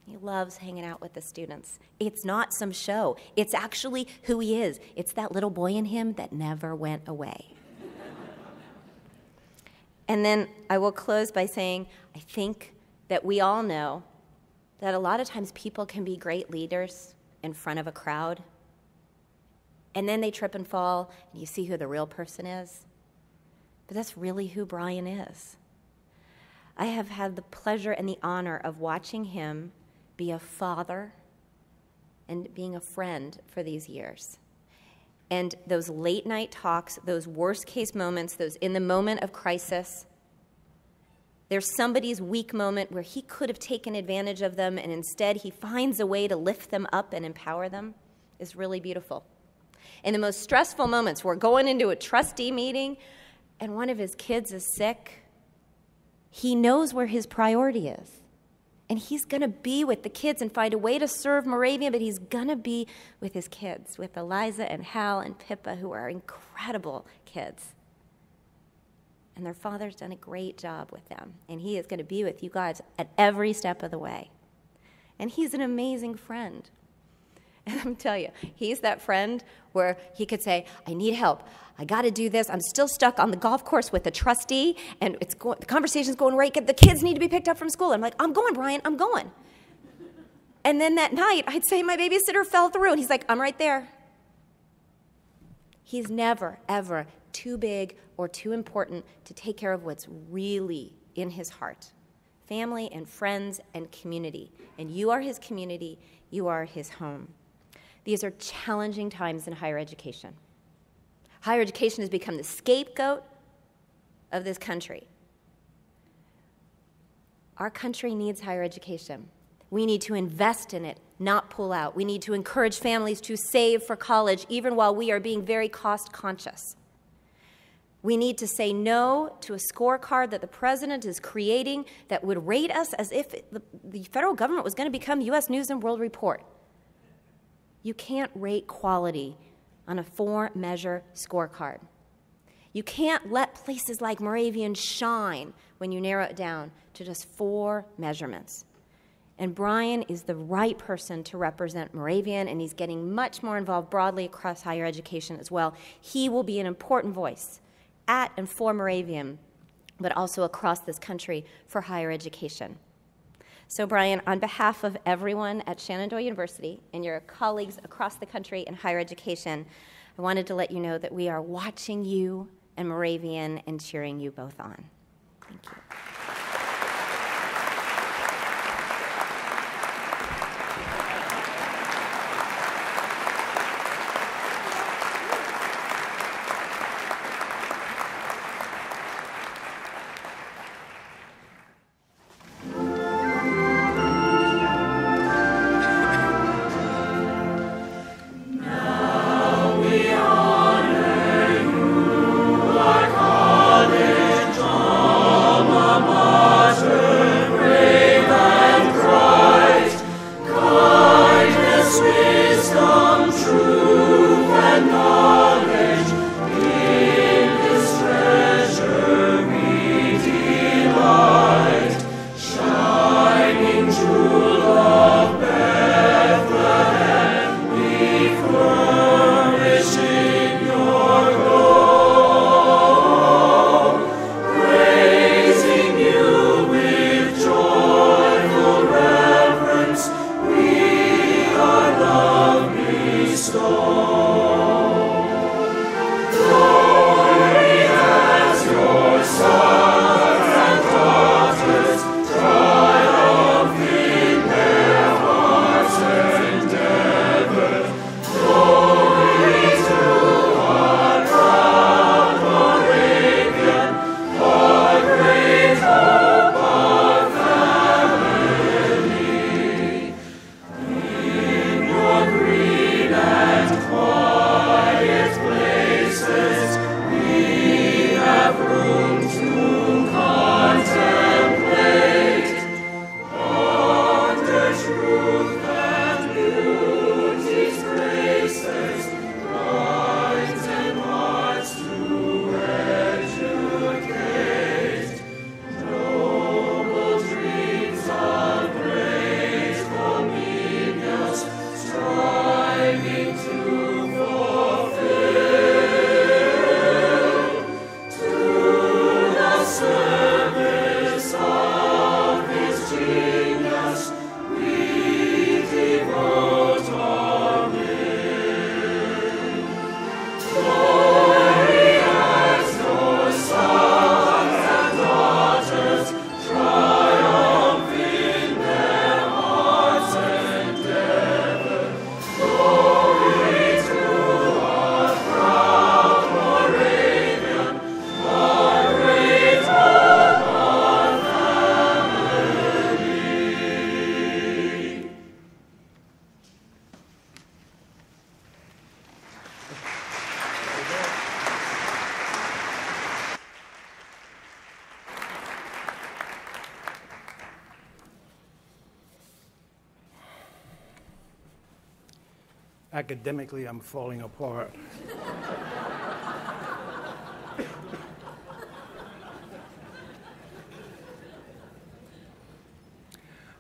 He loves hanging out with the students. It's not some show. It's actually who he is. It's that little boy in him that never went away. And then I will close by saying, I think that we all know that a lot of times people can be great leaders in front of a crowd, and then they trip and fall, and you see who the real person is. But that's really who Bryon is. I have had the pleasure and the honor of watching him be a father and being a friend for these years. And those late night talks, those worst case moments, those in the moment of crisis, there's somebody's weak moment where he could have taken advantage of them and instead he finds a way to lift them up and empower them, is really beautiful. In the most stressful moments, we're going into a trustee meeting and one of his kids is sick. He knows where his priority is. And he's going to be with the kids and find a way to serve Moravian, but he's going to be with his kids, with Eliza and Hal and Pippa, who are incredible kids. And their father's done a great job with them. And he is going to be with you guys at every step of the way. And he's an amazing friend. And I'm telling you, he's that friend where he could say, I need help. I got to do this. I'm still stuck on the golf course with the trustee, and the conversation's going right. The kids need to be picked up from school. I'm like, I'm going, Bryon, I'm going. And then that night, I'd say my babysitter fell through, and he's like, I'm right there. He's never, ever too big or too important to take care of what's really in his heart. Family and friends and community. And you are his community. You are his home. These are challenging times in higher education. Higher education has become the scapegoat of this country. Our country needs higher education. We need to invest in it, not pull out. We need to encourage families to save for college, even while we are being very cost conscious. We need to say no to a scorecard that the president is creating that would rate us as if the federal government was going to become U.S. News and World Report. You can't rate quality on a 4-measure scorecard. You can't let places like Moravian shine when you narrow it down to just 4 measurements. And Bryon is the right person to represent Moravian, and he's getting much more involved broadly across higher education as well. He will be an important voice at and for Moravian, but also across this country for higher education. So Bryon, on behalf of everyone at Shenandoah University and your colleagues across the country in higher education, I wanted to let you know that we are watching you and Moravian and cheering you both on. Thank you. Academically, I'm falling apart.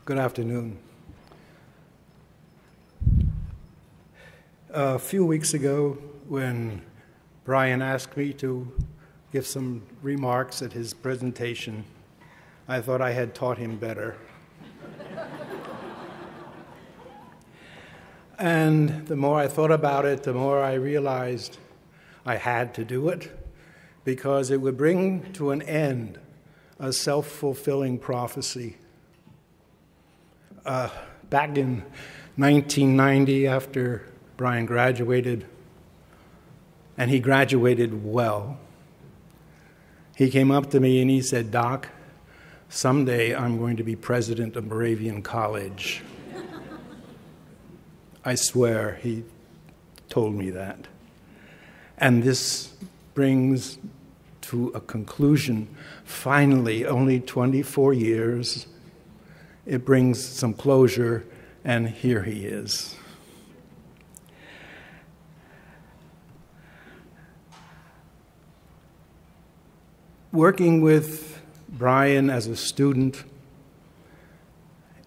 Good afternoon. A few weeks ago, when Bryon asked me to give some remarks at his presentation, I thought I had taught him better. And the more I thought about it, the more I realized I had to do it, because it would bring to an end a self-fulfilling prophecy. Back in 1990, after Bryon graduated, and he graduated well, he came up to me and he said, "Doc, someday I'm going to be president of Moravian College." I swear he told me that. And this brings to a conclusion, finally, only 24 years, it brings some closure, and here he is. Working with Bryon as a student,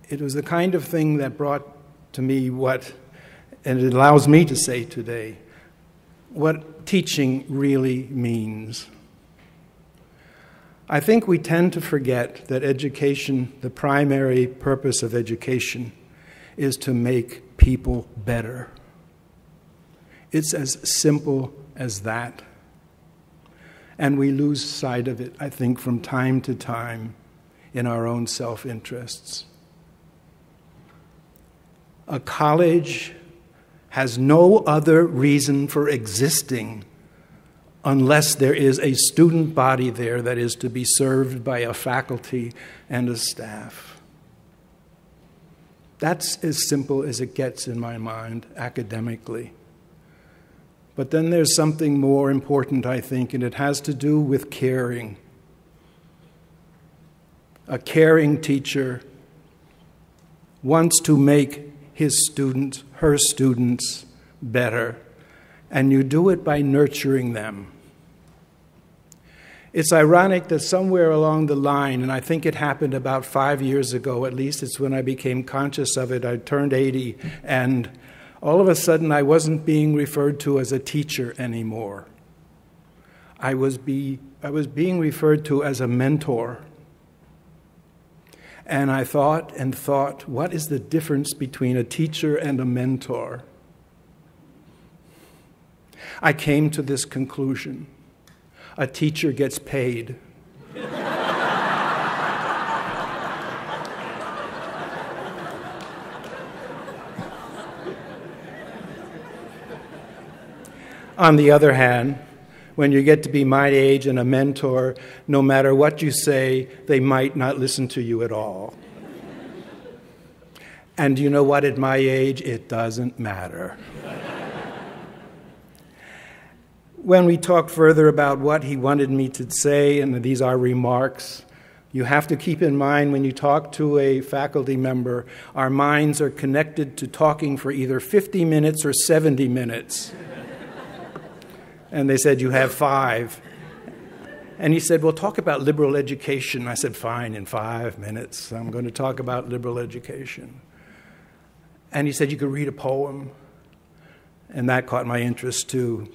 it was the kind of thing that brought to me what, and it allows me to say today, what teaching really means. I think we tend to forget that education, the primary purpose of education, is to make people better. It's as simple as that. And we lose sight of it, I think, from time to time in our own self-interests. A college has no other reason for existing unless there is a student body there that is to be served by a faculty and a staff. That's as simple as it gets in my mind academically. But then there's something more important, I think, and it has to do with caring. A caring teacher wants to make his students, her students, better, and you do it by nurturing them. It's ironic that somewhere along the line, and I think it happened about 5 years ago, at least it's when I became conscious of it, I turned 80, and all of a sudden I wasn't being referred to as a teacher anymore. I was being referred to as a mentor. And I thought, what is the difference between a teacher and a mentor? I came to this conclusion. A teacher gets paid. On the other hand, when you get to be my age and a mentor, no matter what you say, they might not listen to you at all. And you know what? At my age, it doesn't matter. When we talk further about what he wanted me to say, and these are remarks, you have to keep in mind when you talk to a faculty member, our minds are connected to talking for either 50 minutes or 70 minutes. And they said, you have 5. And he said, well, talk about liberal education. I said, fine, in 5 minutes, I'm going to talk about liberal education. And he said, you could read a poem. And that caught my interest, too.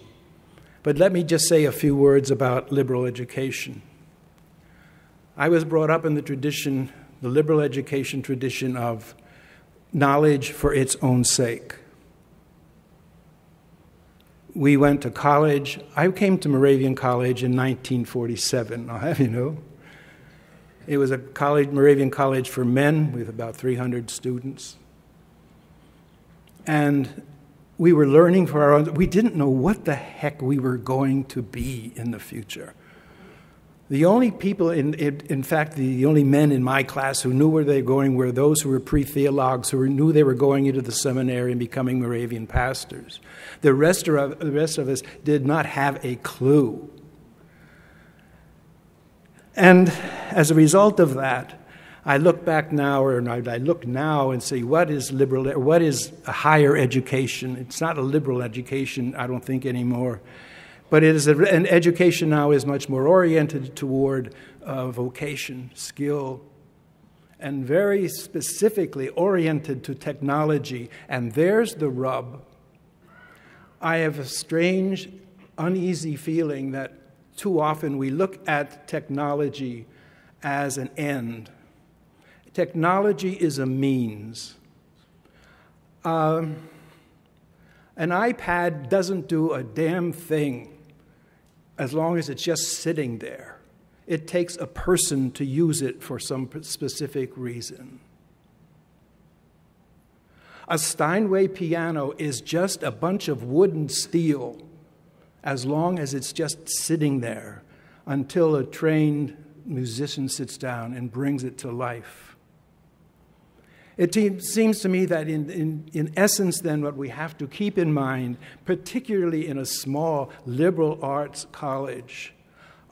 But let me just say a few words about liberal education. I was brought up in the tradition, the liberal education tradition of knowledge for its own sake. We went to college. I came to Moravian College in 1947, I'll have you know. It was a college, Moravian College for men with about 300 students. And we were learning for our own, we didn't know what the heck we were going to be in the future. The only people, in fact, the only men in my class who knew where they were going were those who were pre-theologues, who knew they were going into the seminary and becoming Moravian pastors. The rest of us did not have a clue. And as a result of that, I look back now, or I look now and say, what is a higher education? It's not a liberal education, I don't think, anymore. But it is an education now is much more oriented toward vocation, skill, and very specifically oriented to technology. And there's the rub. I have a strange, uneasy feeling that too often we look at technology as an end. Technology is a means. An iPad doesn't do a damn thing as long as it's just sitting there. It takes a person to use it for some specific reason. A Steinway piano is just a bunch of wood and steel as long as it's just sitting there until a trained musician sits down and brings it to life. It seems to me that in essence, then, what we have to keep in mind, particularly in a small liberal arts college,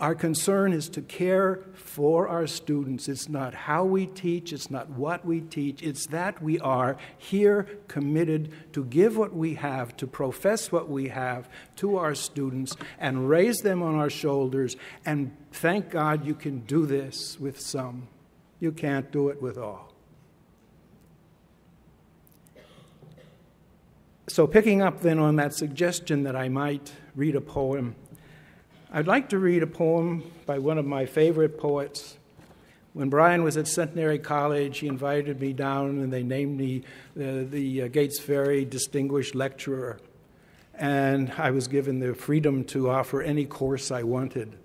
our concern is to care for our students. It's not how we teach, it's not what we teach, it's that we are here committed to give what we have, to profess what we have to our students and raise them on our shoulders. And thank God you can do this with some. You can't do it with all. So picking up then on that suggestion that I might read a poem, I'd like to read a poem by one of my favorite poets. When Bryon was at Seminary College, he invited me down and they named me the Gates Ferry Distinguished Lecturer. And I was given the freedom to offer any course I wanted.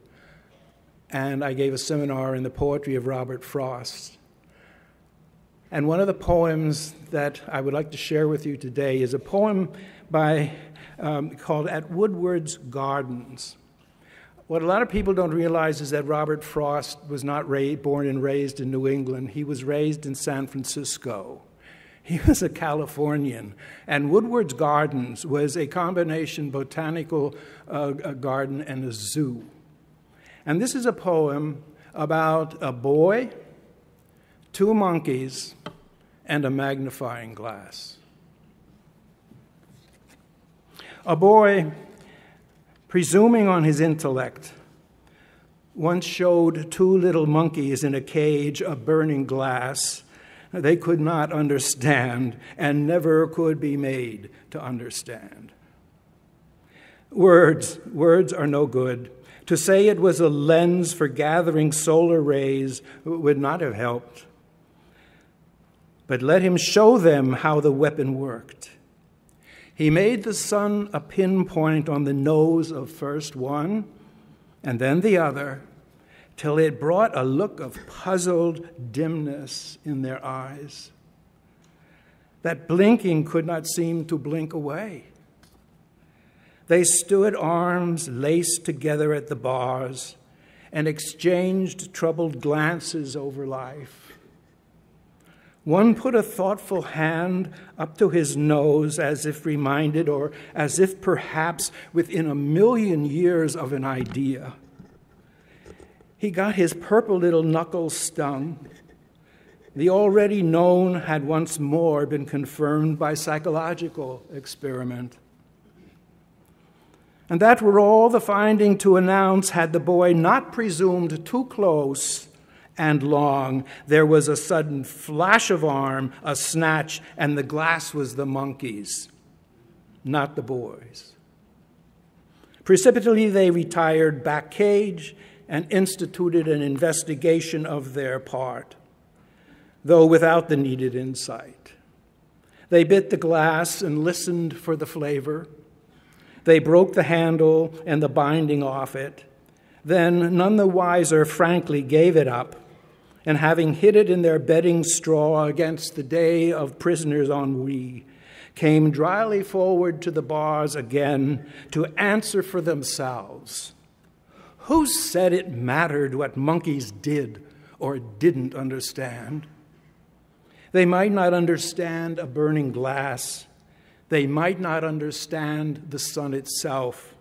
And I gave a seminar in the poetry of Robert Frost. And one of the poems that I would like to share with you today is a poem called At Woodward's Gardens. What a lot of people don't realize is that Robert Frost was not born and raised in New England. He was raised in San Francisco. He was a Californian. And Woodward's Gardens was a combination botanical garden and a zoo. And this is a poem about a boy, 2 monkeys, and a magnifying glass. A boy, presuming on his intellect, once showed 2 little monkeys in a cage of burning glass they could not understand and never could be made to understand. Words are no good. To say it was a lens for gathering solar rays would not have helped. But let him show them how the weapon worked. He made the sun a pinpoint on the nose of first one and then the other, till it brought a look of puzzled dimness in their eyes. That blinking could not seem to blink away. They stood arms laced together at the bars and exchanged troubled glances over life. One put a thoughtful hand up to his nose as if reminded, or as if perhaps within a million years of an idea. He got his purple little knuckles stung. The already known had once more been confirmed by psychological experiment. And that were all the finding to announce had the boy not presumed too close and long. There was a sudden flash of arm, a snatch, and the glass was the monkey's, not the boy's. Precipitately they retired back cage and instituted an investigation of their part, though without the needed insight. They bit the glass and listened for the flavor. They broke the handle and the binding off it, then none the wiser frankly gave it up, and having hid it in their bedding straw against the day of prisoners' ennui, came dryly forward to the bars again to answer for themselves. Who said it mattered what monkeys did or didn't understand? They might not understand a burning glass. They might not understand the sun itself.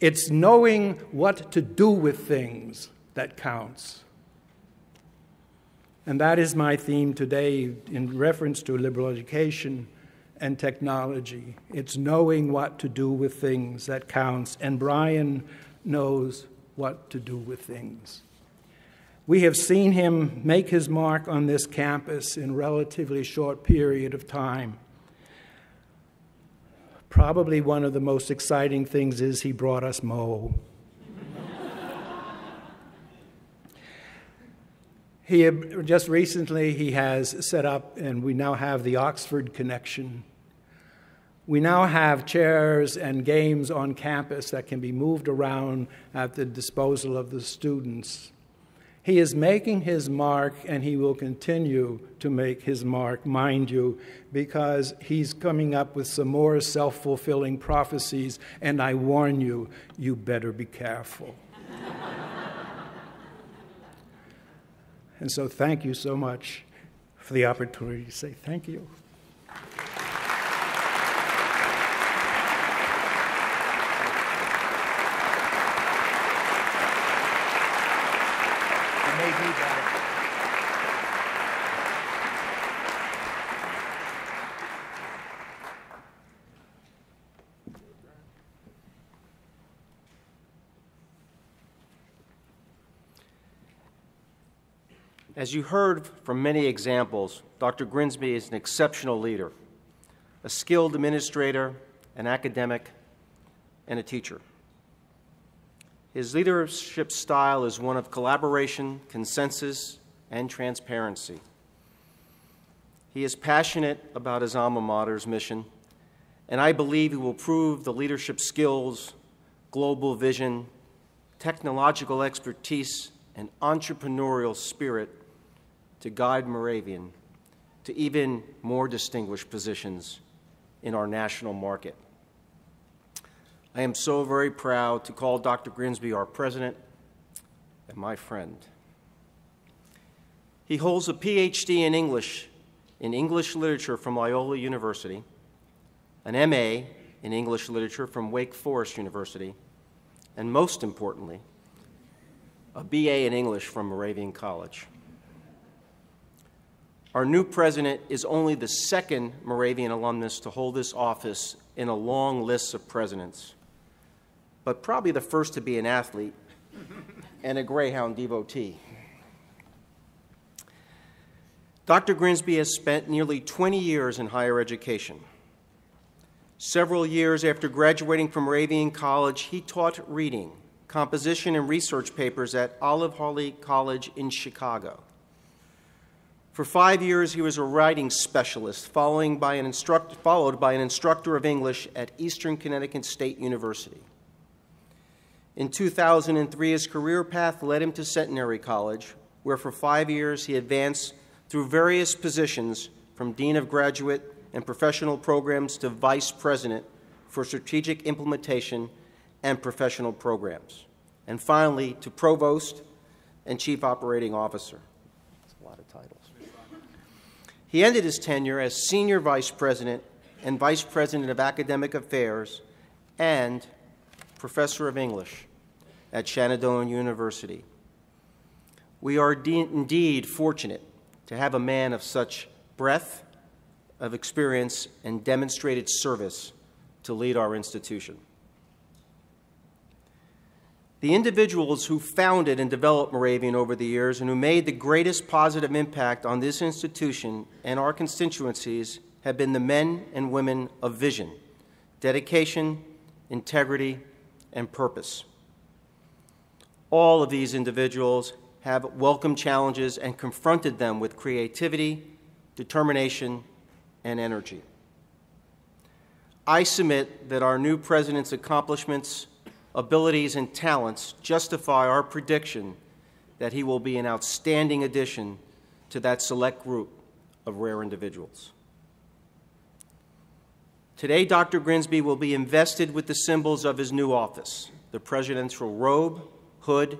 It's knowing what to do with things that counts. And that is my theme today in reference to liberal education and technology. It's knowing what to do with things that counts. And Bryon knows what to do with things. We have seen him make his mark on this campus in a relatively short period of time. Probably one of the most exciting things is he brought us Mo. Just recently, he has set up, and we now have the Oxford Connection. We now have chairs and games on campus that can be moved around at the disposal of the students. He is making his mark, and he will continue to make his mark, mind you, because he's coming up with some more self-fulfilling prophecies, and I warn you, you better be careful. And so thank you so much for the opportunity to say thank you. As you heard from many examples, Dr. Grigsby is an exceptional leader, a skilled administrator, an academic, and a teacher. His leadership style is one of collaboration, consensus, and transparency. He is passionate about his alma mater's mission, and I believe he will prove the leadership skills, global vision, technological expertise, and entrepreneurial spirit to guide Moravian to even more distinguished positions in our national market. I am so very proud to call Dr. Grigsby our president and my friend. He holds a PhD in English literature from Loyola University, an MA in English literature from Wake Forest University, and most importantly, a BA in English from Moravian College. Our new president is only the second Moravian alumnus to hold this office in a long list of presidents, but probably the first to be an athlete and a Greyhound devotee. Dr. Grigsby has spent nearly 20 years in higher education. Several years after graduating from Moravian College, he taught reading, composition, and research papers at Olive Harley College in Chicago. For 5 years, he was a writing specialist, followed by an instructor of English at Eastern Connecticut State University. In 2003, his career path led him to Seminary College, where for 5 years he advanced through various positions from Dean of Graduate and Professional Programs to Vice President for Strategic Implementation and Professional Programs, and finally to Provost and Chief Operating Officer. That's a lot of titles. He ended his tenure as Senior Vice President and Vice President of Academic Affairs and Professor of English at Shenandoah University. We are indeed fortunate to have a man of such breadth of experience and demonstrated service to lead our institution. The individuals who founded and developed Moravian over the years and who made the greatest positive impact on this institution and our constituencies have been the men and women of vision, dedication, integrity, and purpose. All of these individuals have welcomed challenges and confronted them with creativity, determination, and energy. I submit that our new president's accomplishments, abilities, and talents justify our prediction that he will be an outstanding addition to that select group of rare individuals. Today, Dr. Grigsby will be invested with the symbols of his new office, the presidential robe, hood,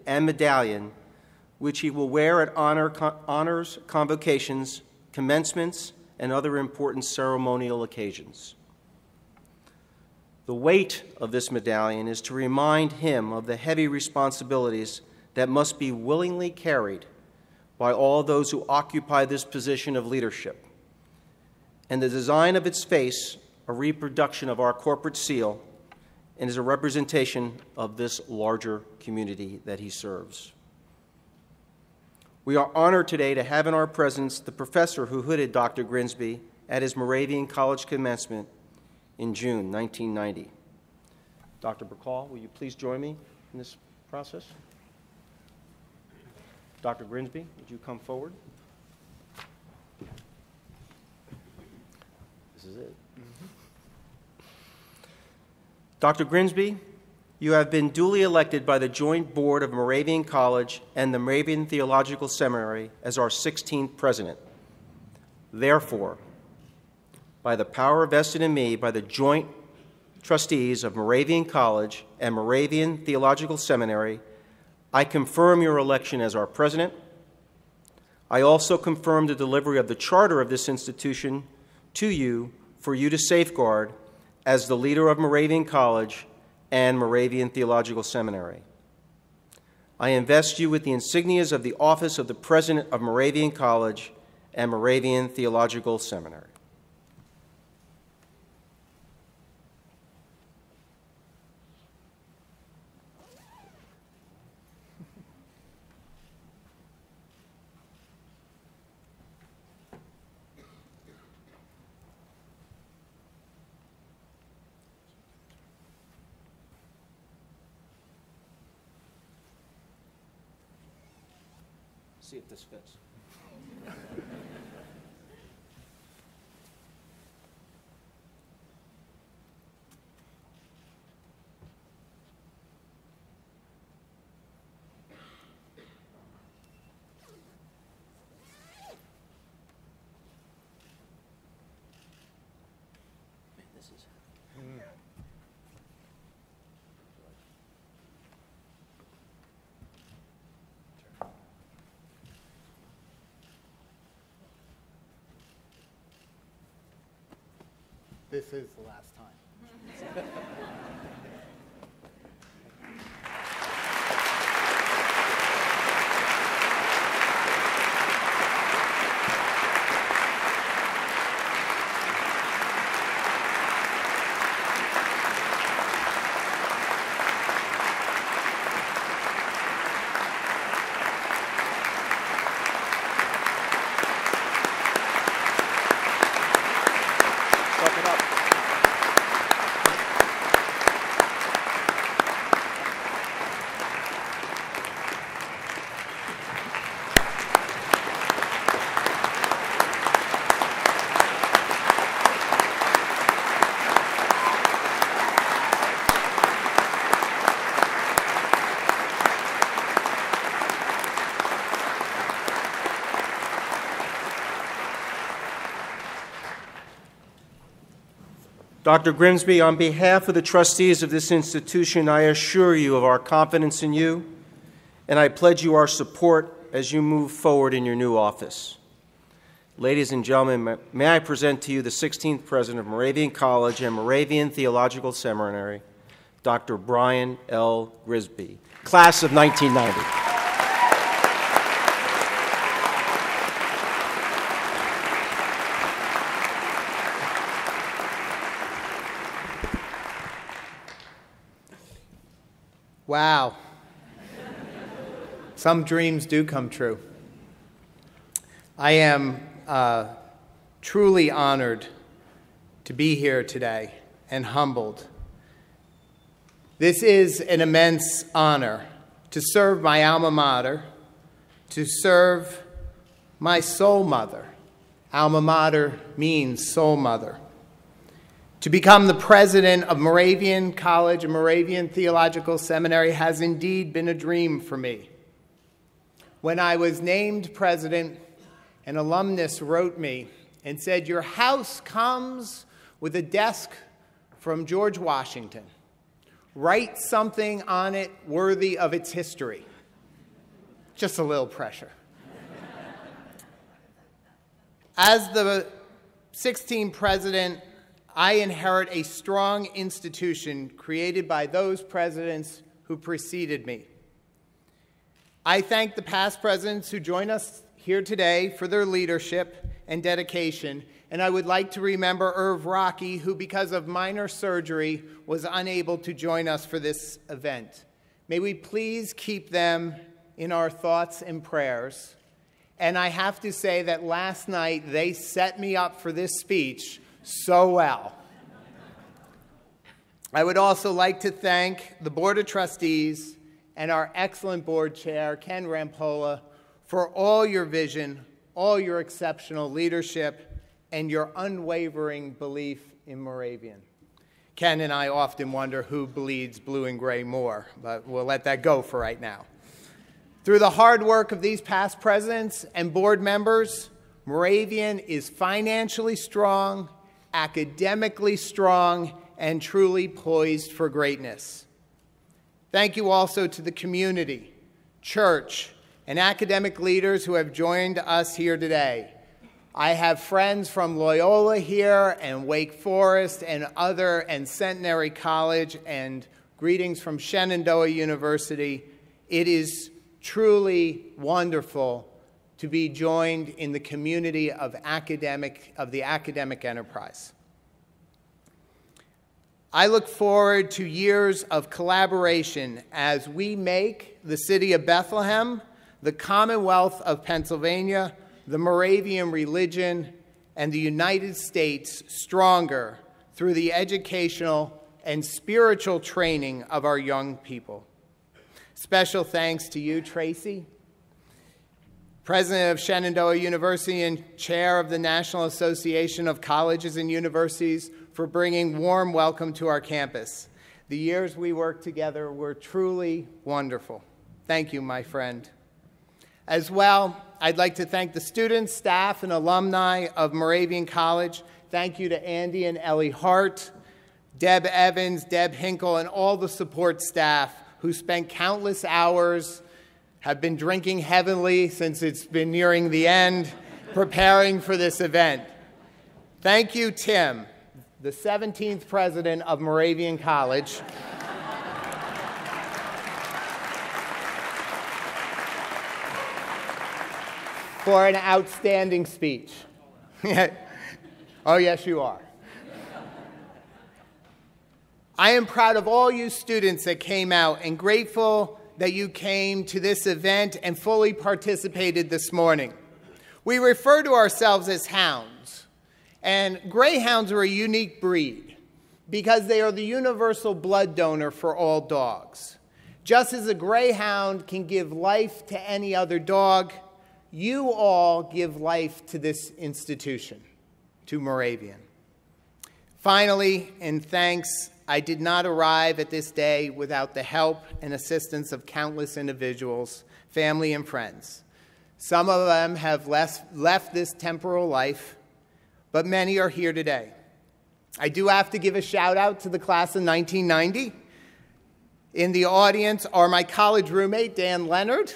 and medallion, which he will wear at honors, convocations, commencements, and other important ceremonial occasions. The weight of this medallion is to remind him of the heavy responsibilities that must be willingly carried by all those who occupy this position of leadership. And the design of its face, a reproduction of our corporate seal, and is a representation of this larger community that he serves. We are honored today to have in our presence the professor who hooded Dr. Grigsby at his Moravian College commencement in June 1990. Dr. Bacall, will you please join me in this process? Dr. Grigsby, would you come forward? This is it. Dr. Grigsby, you have been duly elected by the Joint Board of Moravian College and the Moravian Theological Seminary as our 16th president. Therefore, by the power vested in me by the joint trustees of Moravian College and Moravian Theological Seminary, I confirm your election as our president. I also confirm the delivery of the charter of this institution to you for you to safeguard as the leader of Moravian College and Moravian Theological Seminary. I invest you with the insignias of the office of the President of Moravian College and Moravian Theological Seminary. See if this fits. This is the last time. Dr. Grigsby, on behalf of the trustees of this institution, I assure you of our confidence in you, and I pledge you our support as you move forward in your new office. Ladies and gentlemen, may I present to you the 16th president of Moravian College and Moravian Theological Seminary, Dr. Bryon L. Grigsby, class of 1990. Wow. Some dreams do come true. I am truly honored to be here today and humbled. This is an immense honor to serve my alma mater, to serve my soul mother. Alma mater means soul mother. To become the president of Moravian College and Moravian Theological Seminary has indeed been a dream for me. When I was named president, an alumnus wrote me and said, "Your house comes with a desk from George Washington. Write something on it worthy of its history." Just a little pressure. As the 16th president, I inherit a strong institution created by those presidents who preceded me. I thank the past presidents who join us here today for their leadership and dedication, and I would like to remember Irv Rocky, who because of minor surgery was unable to join us for this event. May we please keep them in our thoughts and prayers. And I have to say that last night they set me up for this speech so well. I would also like to thank the Board of Trustees and our excellent board chair, Ken Rampolla, for all your vision, all your exceptional leadership, and your unwavering belief in Moravian. Ken and I often wonder who bleeds blue and gray more, but we'll let that go for right now. Through the hard work of these past presidents and board members, Moravian is financially strong, academically strong, and truly poised for greatness. Thank you also to the community, church, and academic leaders who have joined us here today. I have friends from Loyola here and Wake Forest and Centenary College, and greetings from Shenandoah University. It is truly wonderful to be joined in the community of the academic enterprise. I look forward to years of collaboration as we make the city of Bethlehem, the Commonwealth of Pennsylvania, the Moravian religion, and the United States stronger through the educational and spiritual training of our young people. Special thanks to you, Tracy, President of Shenandoah University and Chair of the National Association of Colleges and Universities, for bringing warm welcome to our campus. The years we worked together were truly wonderful. Thank you, my friend. As well, I'd like to thank the students, staff, and alumni of Moravian College. Thank you to Andy and Ellie Hart, Deb Evans, Deb Hinkle, and all the support staff who spent countless hours, have been drinking heavily since it's been nearing the end, preparing for this event. Thank you, Tim, the 17th president of Moravian College, for an outstanding speech. Oh, yes, you are. I am proud of all you students that came out and grateful that you came to this event and fully participated this morning. We refer to ourselves as hounds, and greyhounds are a unique breed because they are the universal blood donor for all dogs. Just as a greyhound can give life to any other dog, you all give life to this institution, to Moravian. Finally, and thanks, I did not arrive at this day without the help and assistance of countless individuals, family, and friends. Some of them have left this temporal life, but many are here today. I do have to give a shout out to the class of 1990. In the audience are my college roommate, Dan Leonard,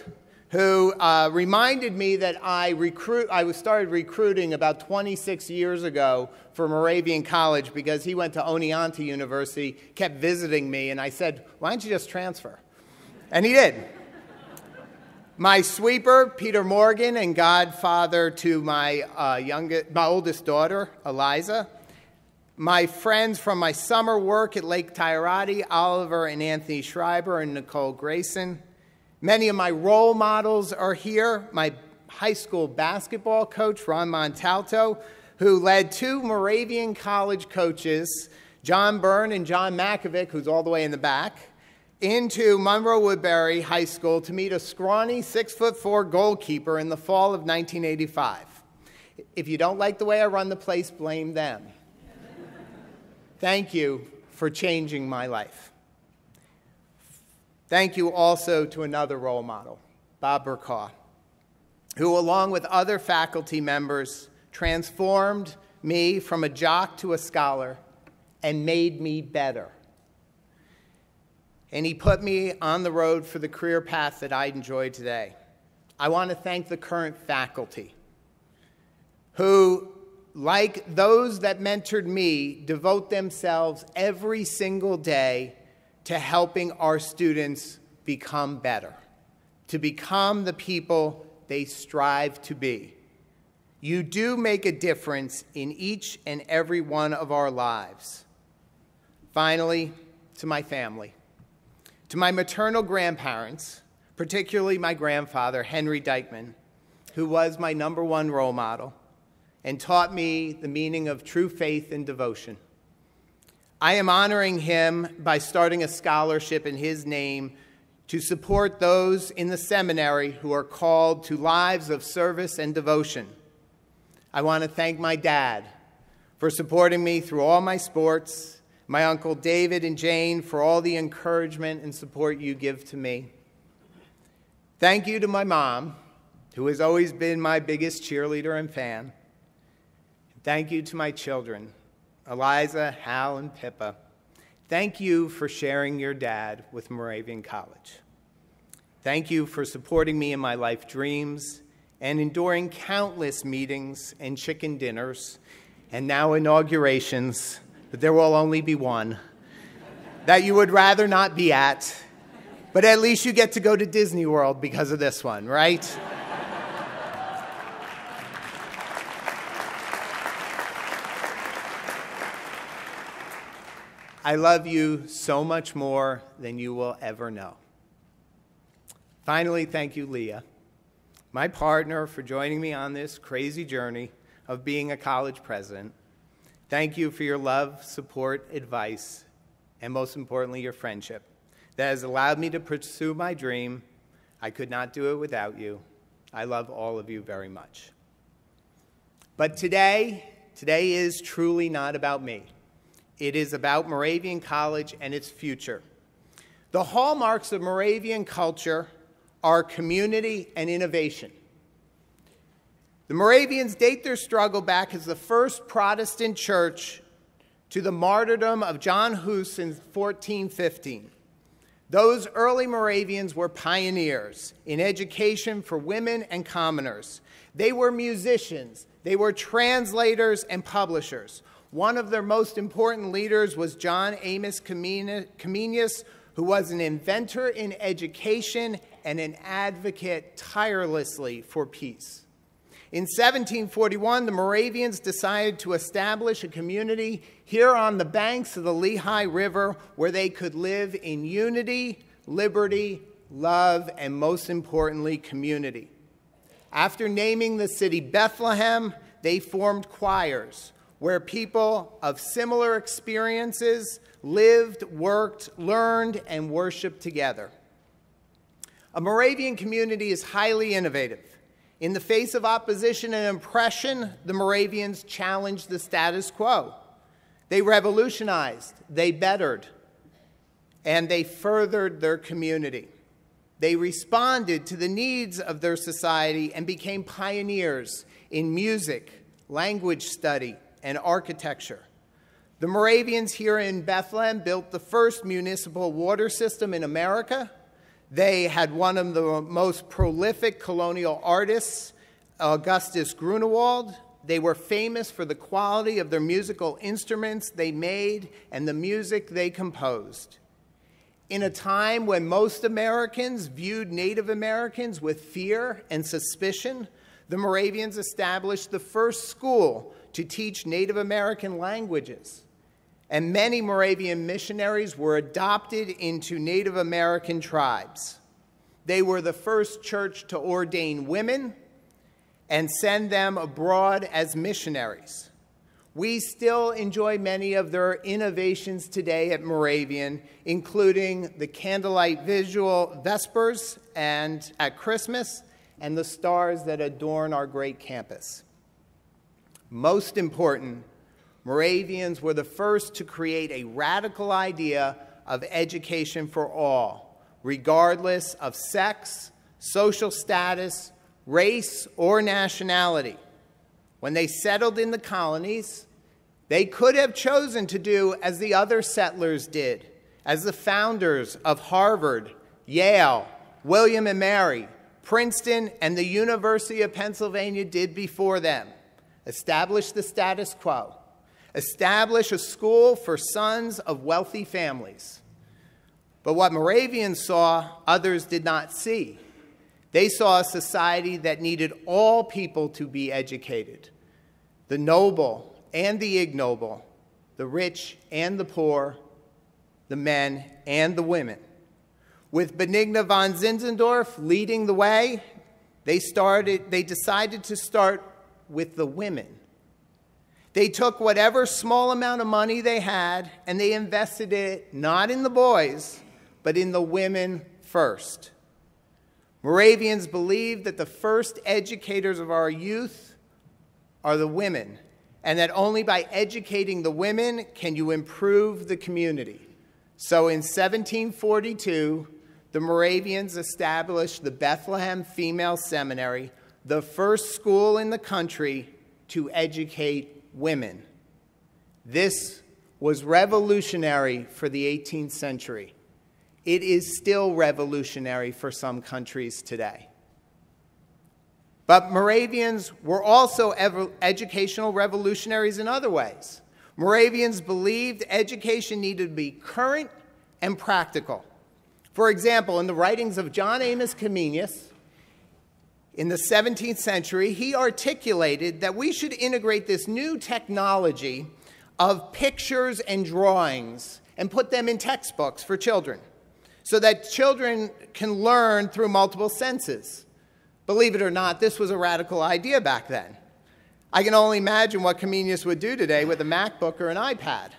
who reminded me that I started recruiting about 26 years ago for Moravian College because he went to Oneonta University, kept visiting me, and I said, why don't you just transfer? And he did. My sweeper, Peter Morgan, and godfather to my oldest daughter, Eliza. My friends from my summer work at Lake Tyrati, Oliver and Anthony Schreiber and Nicole Grayson. Many of my role models are here. My high school basketball coach, Ron Montalto, who led two Moravian College coaches, John Byrne and John Makovic, who's all the way in the back, into Monroe Woodbury High School to meet a scrawny 6'4" goalkeeper in the fall of 1985. If you don't like the way I run the place, blame them. Thank you for changing my life. Thank you also to another role model, Bob Burkaw, who, along with other faculty members, transformed me from a jock to a scholar and made me better. And he put me on the road for the career path that I enjoy today. I want to thank the current faculty who, like those that mentored me, devote themselves every single day to helping our students become better, to become the people they strive to be. You do make a difference in each and every one of our lives. Finally, to my family, to my maternal grandparents, particularly my grandfather, Henry Dykeman, who was my #1 role model and taught me the meaning of true faith and devotion. I am honoring him by starting a scholarship in his name to support those in the seminary who are called to lives of service and devotion. I want to thank my dad for supporting me through all my sports, my Uncle David and Jane for all the encouragement and support you give to me. Thank you to my mom, who has always been my biggest cheerleader and fan. Thank you to my children, Eliza, Hal, and Pippa. Thank you for sharing your dad with Moravian College. Thank you for supporting me in my life dreams and enduring countless meetings and chicken dinners and now inaugurations, but there will only be one, that you would rather not be at, but at least you get to go to Disney World because of this one, right? I love you so much more than you will ever know. Finally, thank you, Leah, my partner, for joining me on this crazy journey of being a college president. Thank you for your love, support, advice, and most importantly, your friendship that has allowed me to pursue my dream. I could not do it without you. I love all of you very much. But today is truly not about me. It is about Moravian College and its future. The hallmarks of Moravian culture are community and innovation. The Moravians date their struggle back as the first Protestant church to the martyrdom of John Hus in 1415. Those early Moravians were pioneers in education for women and commoners. They were musicians, they were translators and publishers. One of their most important leaders was John Amos Comenius, who was an inventor in education and an advocate tirelessly for peace. In 1741, the Moravians decided to establish a community here on the banks of the Lehigh River where they could live in unity, liberty, love, and most importantly, community. After naming the city Bethlehem, they formed choirs where people of similar experiences lived, worked, learned, and worshiped together. A Moravian community is highly innovative. In the face of opposition and oppression, the Moravians challenged the status quo. They revolutionized, they bettered, and they furthered their community. They responded to the needs of their society and became pioneers in music, language study, and architecture. The Moravians here in Bethlehem built the first municipal water system in America. They had one of the most prolific colonial artists, Augustus Grunewald. They were famous for the quality of their musical instruments they made and the music they composed. In a time when most Americans viewed Native Americans with fear and suspicion, the Moravians established the first school to teach Native American languages. And many Moravian missionaries were adopted into Native American tribes. They were the first church to ordain women and send them abroad as missionaries. We still enjoy many of their innovations today at Moravian, including the candlelight visual Vespers and at Christmas, and the stars that adorn our great campus. Most important, Moravians were the first to create a radical idea of education for all, regardless of sex, social status, race, or nationality. When they settled in the colonies, they could have chosen to do as the other settlers did, as the founders of Harvard, Yale, William and Mary, Princeton, and the University of Pennsylvania did before them. Establish the status quo. Establish a school for sons of wealthy families. But what Moravians saw, others did not see. They saw a society that needed all people to be educated, the noble and the ignoble, the rich and the poor, the men and the women. With Benigna von Zinzendorf leading the way, they decided to start with the women. They took whatever small amount of money they had and they invested it not in the boys, but in the women first. Moravians believe that the first educators of our youth are the women, and that only by educating the women can you improve the community. So in 1742, the Moravians established the Bethlehem Female Seminary, the first school in the country to educate women. This was revolutionary for the 18th century. It is still revolutionary for some countries today. But Moravians were also educational revolutionaries in other ways. Moravians believed education needed to be current and practical. For example, in the writings of John Amos Comenius, in the 17th century, he articulated that we should integrate this new technology of pictures and drawings and put them in textbooks for children so that children can learn through multiple senses. Believe it or not, this was a radical idea back then. I can only imagine what Comenius would do today with a MacBook or an iPad.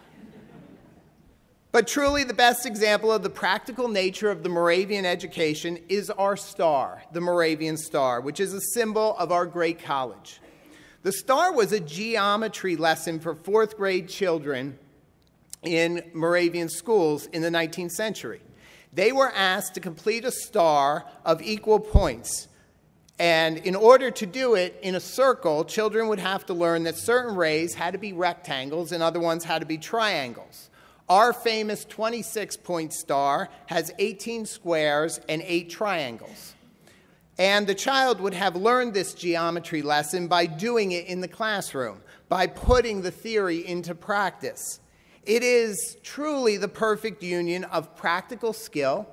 But truly the best example of the practical nature of the Moravian education is our star, the Moravian star, which is a symbol of our great college. The star was a geometry lesson for fourth grade children in Moravian schools in the 19th century. They were asked to complete a star of equal points. And in order to do it in a circle, children would have to learn that certain rays had to be rectangles and other ones had to be triangles. Our famous 26-point star has 18 squares and 8 triangles. And the child would have learned this geometry lesson by doing it in the classroom, by putting the theory into practice. It is truly the perfect union of practical skill,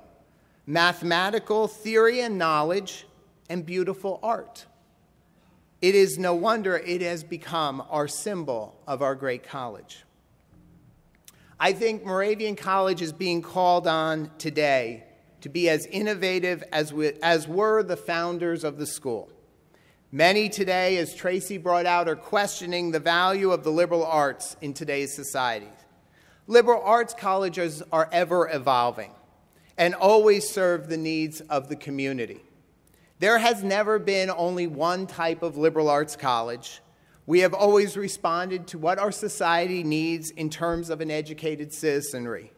mathematical theory and knowledge, and beautiful art. It is no wonder it has become our symbol of our great college. I think Moravian College is being called on today to be as innovative as were the founders of the school. Many today, as Tracy brought out, are questioning the value of the liberal arts in today's society. Liberal arts colleges are ever evolving and always serve the needs of the community. There has never been only one type of liberal arts college. We have always responded to what our society needs in terms of an educated citizenry.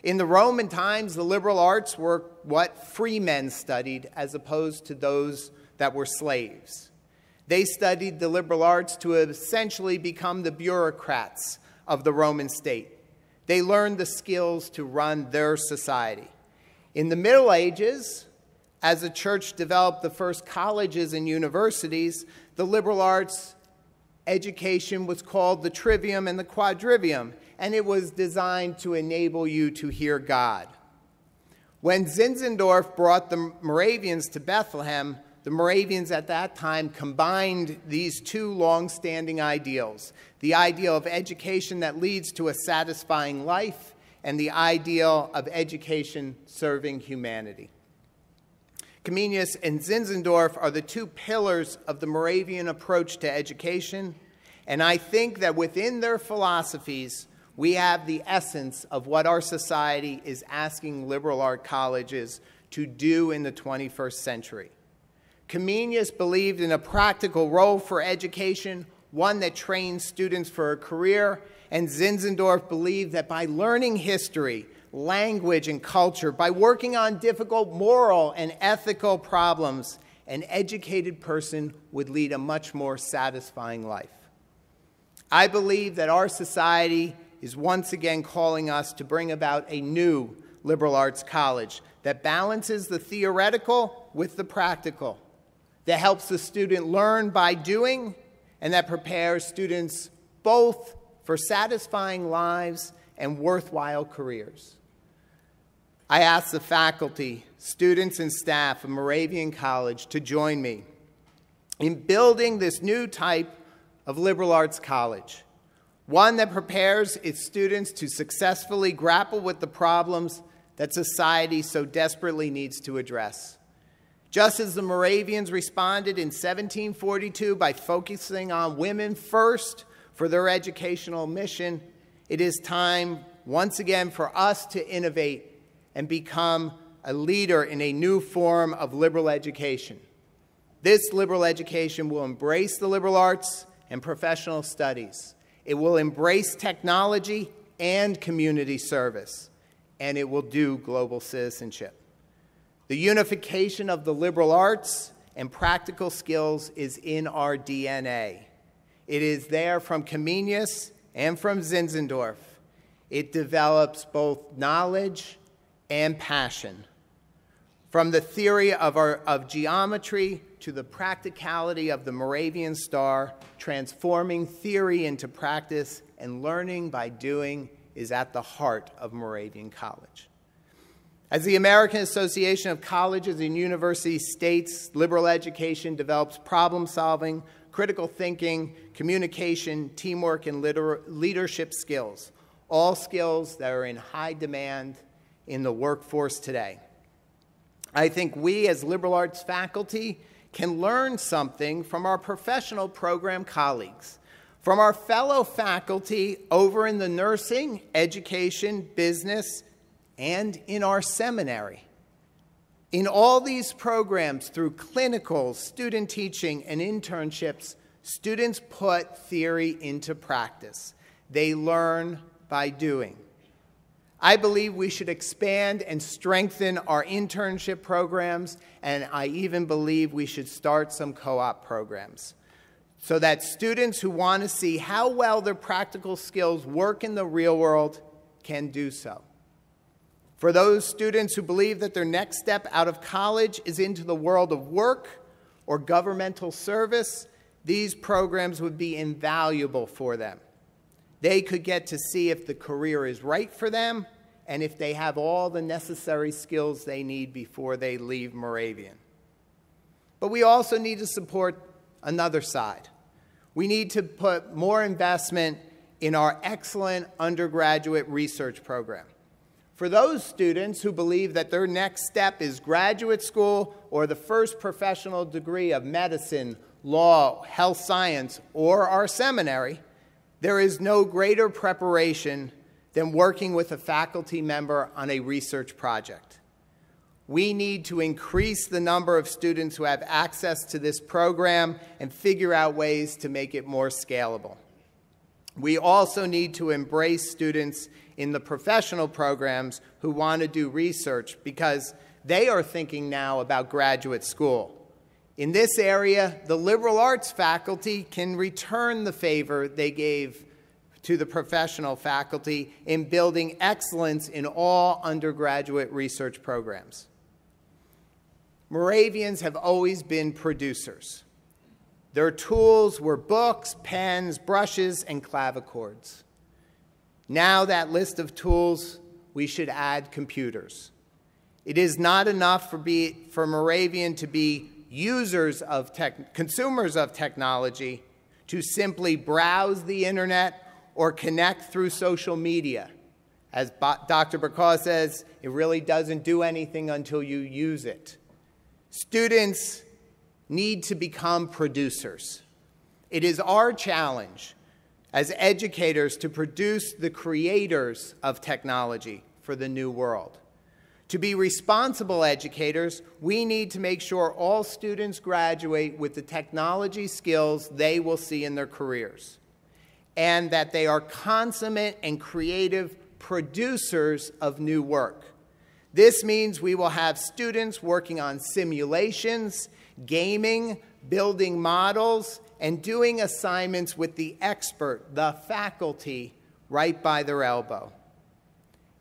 In the Roman times, the liberal arts were what free men studied as opposed to those that were slaves. They studied the liberal arts to essentially become the bureaucrats of the Roman state. They learned the skills to run their society. In the Middle Ages, as the church developed the first colleges and universities, the liberal arts education was called the trivium and the quadrivium, and it was designed to enable you to hear God. When Zinzendorf brought the Moravians to Bethlehem, the Moravians at that time combined these two long-standing ideals, the ideal of education that leads to a satisfying life and the ideal of education serving humanity. Comenius and Zinzendorf are the two pillars of the Moravian approach to education, and I think that within their philosophies, we have the essence of what our society is asking liberal art colleges to do in the 21st century. Comenius believed in a practical role for education, one that trains students for a career, and Zinzendorf believed that by learning history, language, and culture, by working on difficult moral and ethical problems, an educated person would lead a much more satisfying life. I believe that our society is once again calling us to bring about a new liberal arts college that balances the theoretical with the practical, that helps the student learn by doing, and that prepares students both for satisfying lives and worthwhile careers. I ask the faculty, students, and staff of Moravian College to join me in building this new type of liberal arts college, one that prepares its students to successfully grapple with the problems that society so desperately needs to address. Just as the Moravians responded in 1742 by focusing on women first for their educational mission, it is time once again for us to innovate and become a leader in a new form of liberal education. This liberal education will embrace the liberal arts and professional studies. It will embrace technology and community service, and it will do global citizenship. The unification of the liberal arts and practical skills is in our DNA. It is there from Comenius and from Zinzendorf. It develops both knowledge and passion. From the theory of geometry to the practicality of the Moravian star, transforming theory into practice and learning by doing is at the heart of Moravian College. As the American Association of Colleges and Universities states, liberal education develops problem-solving, critical thinking, communication, teamwork, and leadership skills, all skills that are in high demand in the workforce today. I think we as liberal arts faculty can learn something from our professional program colleagues, from our fellow faculty over in the nursing, education, business, and in our seminary. In all these programs, through clinicals, student teaching, and internships, students put theory into practice. They learn by doing. I believe we should expand and strengthen our internship programs, and I even believe we should start some co-op programs so that students who want to see how well their practical skills work in the real world can do so. For those students who believe that their next step out of college is into the world of work or governmental service, these programs would be invaluable for them. They could get to see if the career is right for them and if they have all the necessary skills they need before they leave Moravian. But we also need to support another side. We need to put more investment in our excellent undergraduate research program. For those students who believe that their next step is graduate school or the first professional degree of medicine, law, health science, or our seminary, there is no greater preparation than working with a faculty member on a research project. We need to increase the number of students who have access to this program and figure out ways to make it more scalable. We also need to embrace students in the professional programs who want to do research because they are thinking now about graduate school. In this area, the liberal arts faculty can return the favor they gave to the professional faculty in building excellence in all undergraduate research programs. Moravians have always been producers. Their tools were books, pens, brushes, and clavichords. Now that list of tools, we should add computers. It is not enough for Moravian to be consumers of technology, to simply browse the internet or connect through social media. As Dr. Burkaw says, it really doesn't do anything until you use it. Students need to become producers. It is our challenge as educators to produce the creators of technology for the new world. To be responsible educators, we need to make sure all students graduate with the technology skills they will see in their careers, and that they are consummate and creative producers of new work. This means we will have students working on simulations, gaming, building models, and doing assignments with the expert, the faculty, right by their elbow.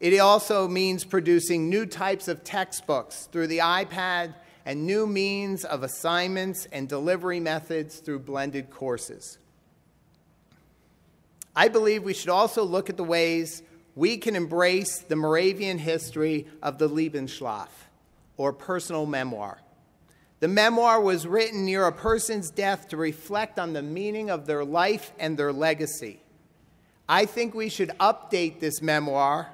It also means producing new types of textbooks through the iPad and new means of assignments and delivery methods through blended courses. I believe we should also look at the ways we can embrace the Moravian history of the Lebenslauf, or personal memoir. The memoir was written near a person's death to reflect on the meaning of their life and their legacy. I think we should update this memoir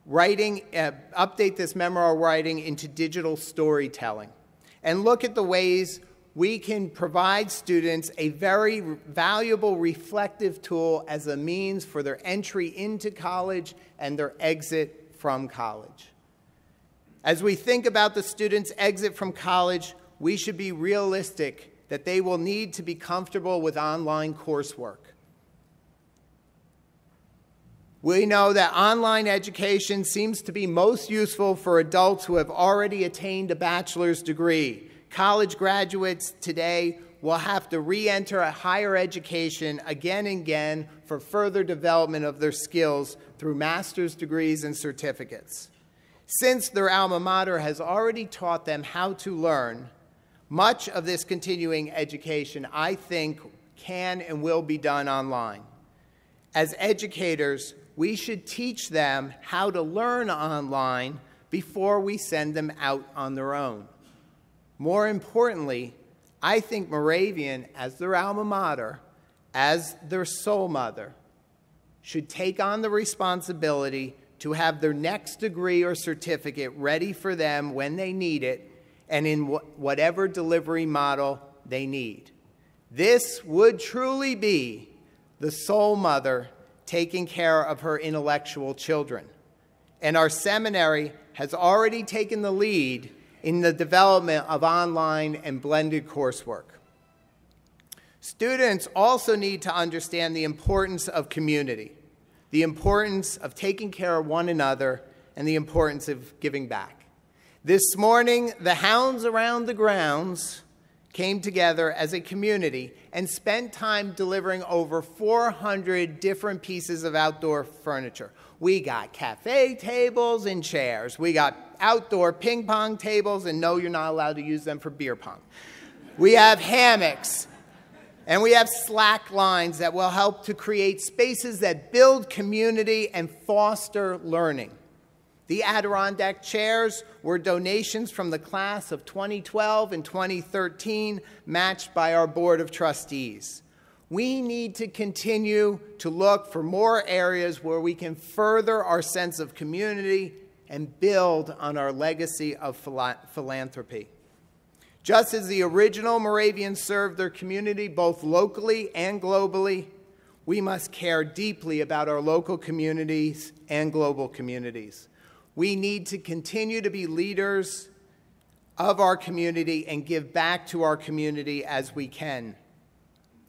writing into digital storytelling and look at the ways we can provide students a very valuable reflective tool as a means for their entry into college and their exit from college. As we think about the students' exit from college, we should be realistic that they will need to be comfortable with online coursework. We know that online education seems to be most useful for adults who have already attained a bachelor's degree. College graduates today will have to re-enter a higher education again and again for further development of their skills through master's degrees and certificates. Since their alma mater has already taught them how to learn, much of this continuing education, I think, can and will be done online. As educators, we should teach them how to learn online before we send them out on their own. More importantly, I think Moravian, as their alma mater, as their soul mother, should take on the responsibility to have their next degree or certificate ready for them when they need it and in whatever delivery model they need. This would truly be the soul mother taking care of her intellectual children. And our seminary has already taken the lead in the development of online and blended coursework. Students also need to understand the importance of community, the importance of taking care of one another, and the importance of giving back. This morning, the hounds around the grounds came together as a community and spent time delivering over 400 different pieces of outdoor furniture. We got cafe tables and chairs. We got outdoor ping pong tables, and no, you're not allowed to use them for beer pong. We have hammocks, and we have slack lines that will help to create spaces that build community and foster learning. The Adirondack chairs were donations from the class of 2012 and 2013, matched by our Board of Trustees. We need to continue to look for more areas where we can further our sense of community and build on our legacy of philanthropy. Just as the original Moravians served their community both locally and globally, we must care deeply about our local communities and global communities. We need to continue to be leaders of our community and give back to our community as we can.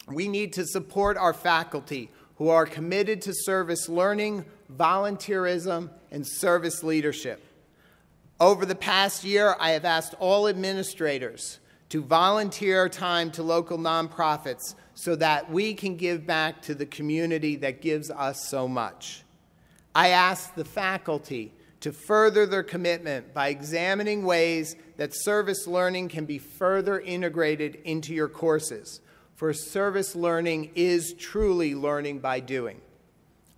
We need to support our faculty who are committed to service learning, volunteerism, and service leadership. Over the past year, I have asked all administrators to volunteer time to local nonprofits so that we can give back to the community that gives us so much. I asked the faculty to further their commitment by examining ways that service learning can be further integrated into your courses, for service learning is truly learning by doing.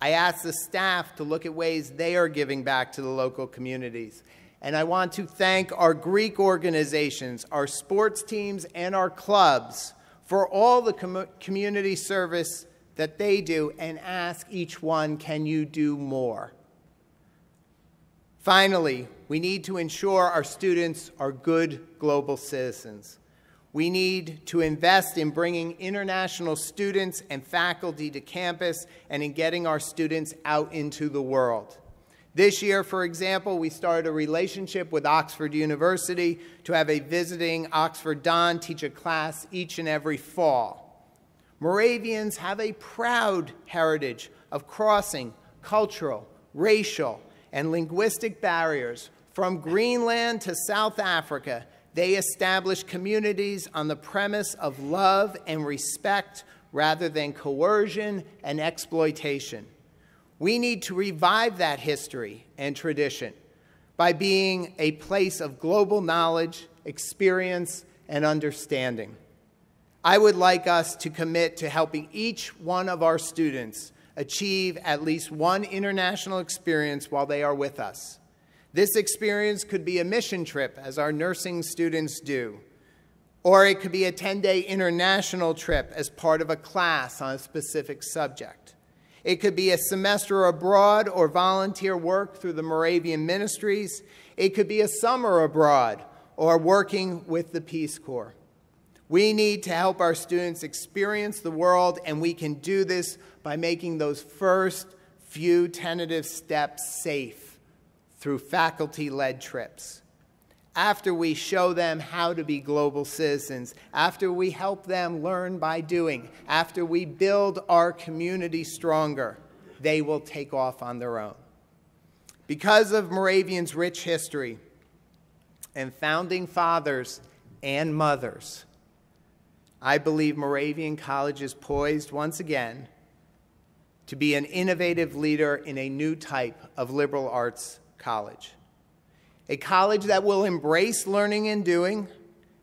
I asked the staff to look at ways they are giving back to the local communities. And I want to thank our Greek organizations, our sports teams, and our clubs for all the community service that they do, and ask each one, can you do more? Finally, we need to ensure our students are good global citizens. We need to invest in bringing international students and faculty to campus and in getting our students out into the world. This year, for example, we started a relationship with Oxford University to have a visiting Oxford Don teach a class each and every fall. Moravians have a proud heritage of crossing cultural, racial, and linguistic barriers. From Greenland to South Africa, they established communities on the premise of love and respect rather than coercion and exploitation. We need to revive that history and tradition by being a place of global knowledge, experience, and understanding. I would like us to commit to helping each one of our students achieve at least one international experience while they are with us. This experience could be a mission trip, as our nursing students do, or it could be a 10-day international trip as part of a class on a specific subject. It could be a semester abroad or volunteer work through the Moravian ministries. It could be a summer abroad or working with the Peace Corps. We need to help our students experience the world, and we can do this by making those first few tentative steps safe through faculty-led trips. After we show them how to be global citizens, after we help them learn by doing, after we build our community stronger, they will take off on their own. Because of Moravian's rich history and founding fathers and mothers, I believe Moravian College is poised once again to be an innovative leader in a new type of liberal arts college. A college that will embrace learning and doing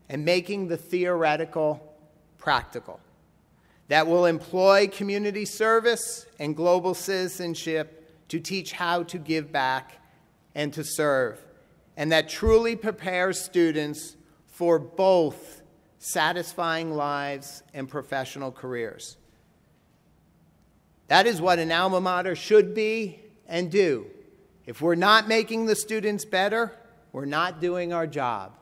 and making the theoretical practical, that will employ community service and global citizenship to teach how to give back and to serve, and that truly prepares students for both satisfying lives and professional careers. That is what an alma mater should be and do. If we're not making the students better, we're not doing our job.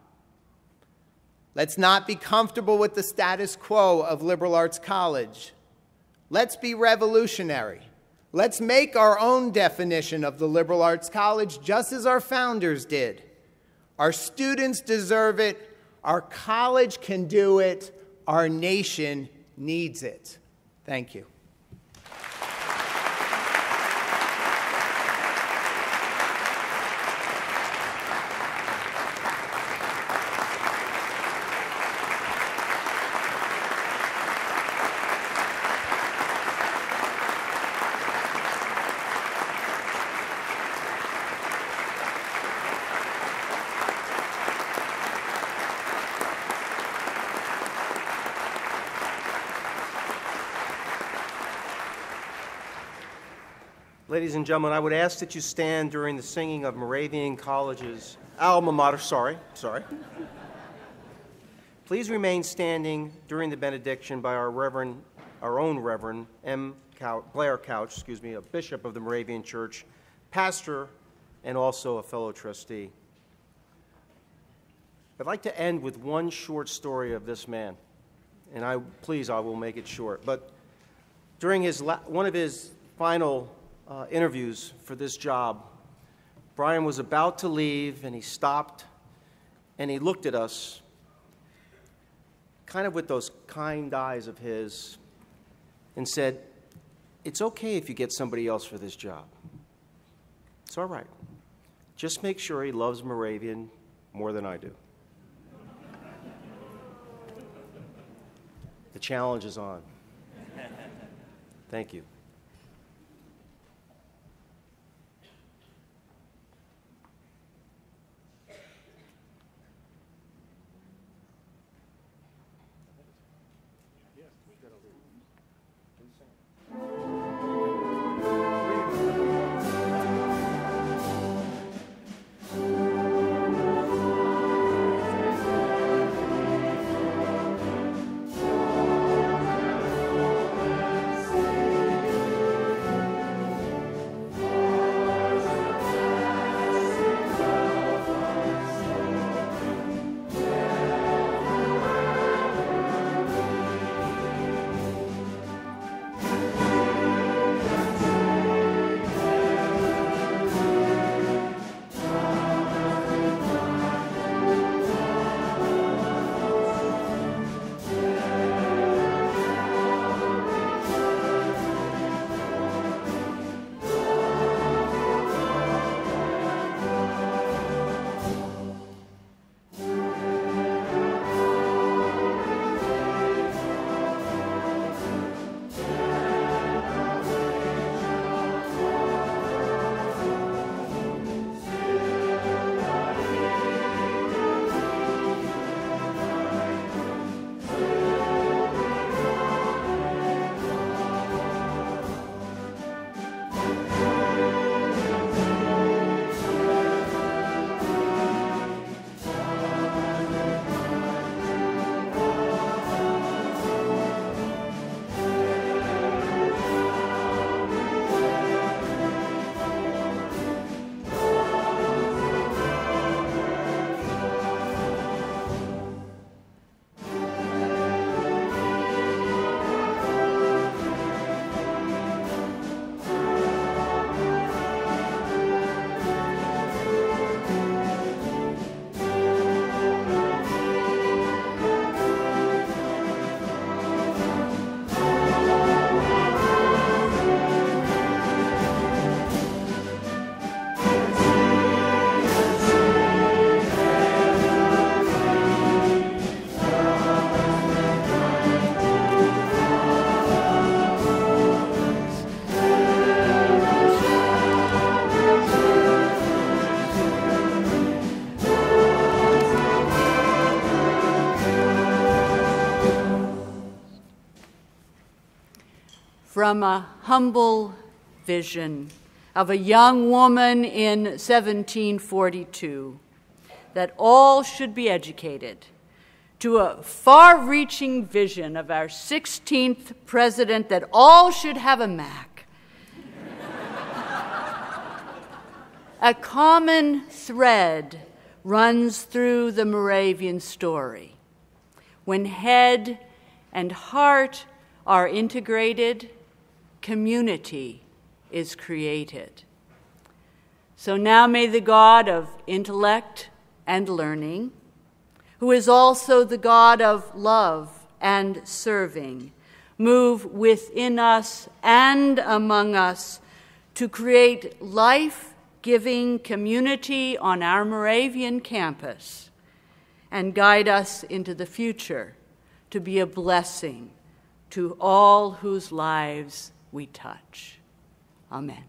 Let's not be comfortable with the status quo of liberal arts college. Let's be revolutionary. Let's make our own definition of the liberal arts college, just as our founders did. Our students deserve it. Our college can do it. Our nation needs it. Thank you. Ladies and gentlemen, I would ask that you stand during the singing of Moravian College's alma mater. Sorry. Please remain standing during the benediction by our own Reverend Blair Couch, a bishop of the Moravian Church, pastor, and also a fellow trustee. I'd like to end with one short story of this man, and I will make it short. But during one of his final interviews for this job, Bryon was about to leave, and he stopped, and he looked at us, kind of with those kind eyes of his, and said, "It's okay if you get somebody else for this job. It's all right. Just make sure he loves Moravian more than I do." The challenge is on. Thank you. from a humble vision of a young woman in 1742 that all should be educated, to a far-reaching vision of our 16th president that all should have a Mac. A common thread runs through the Moravian story. When head and heart are integrated, community is created. So now may the God of intellect and learning, who is also the God of love and serving, move within us and among us to create life-giving community on our Moravian campus and guide us into the future to be a blessing to all whose lives we touch. Amen.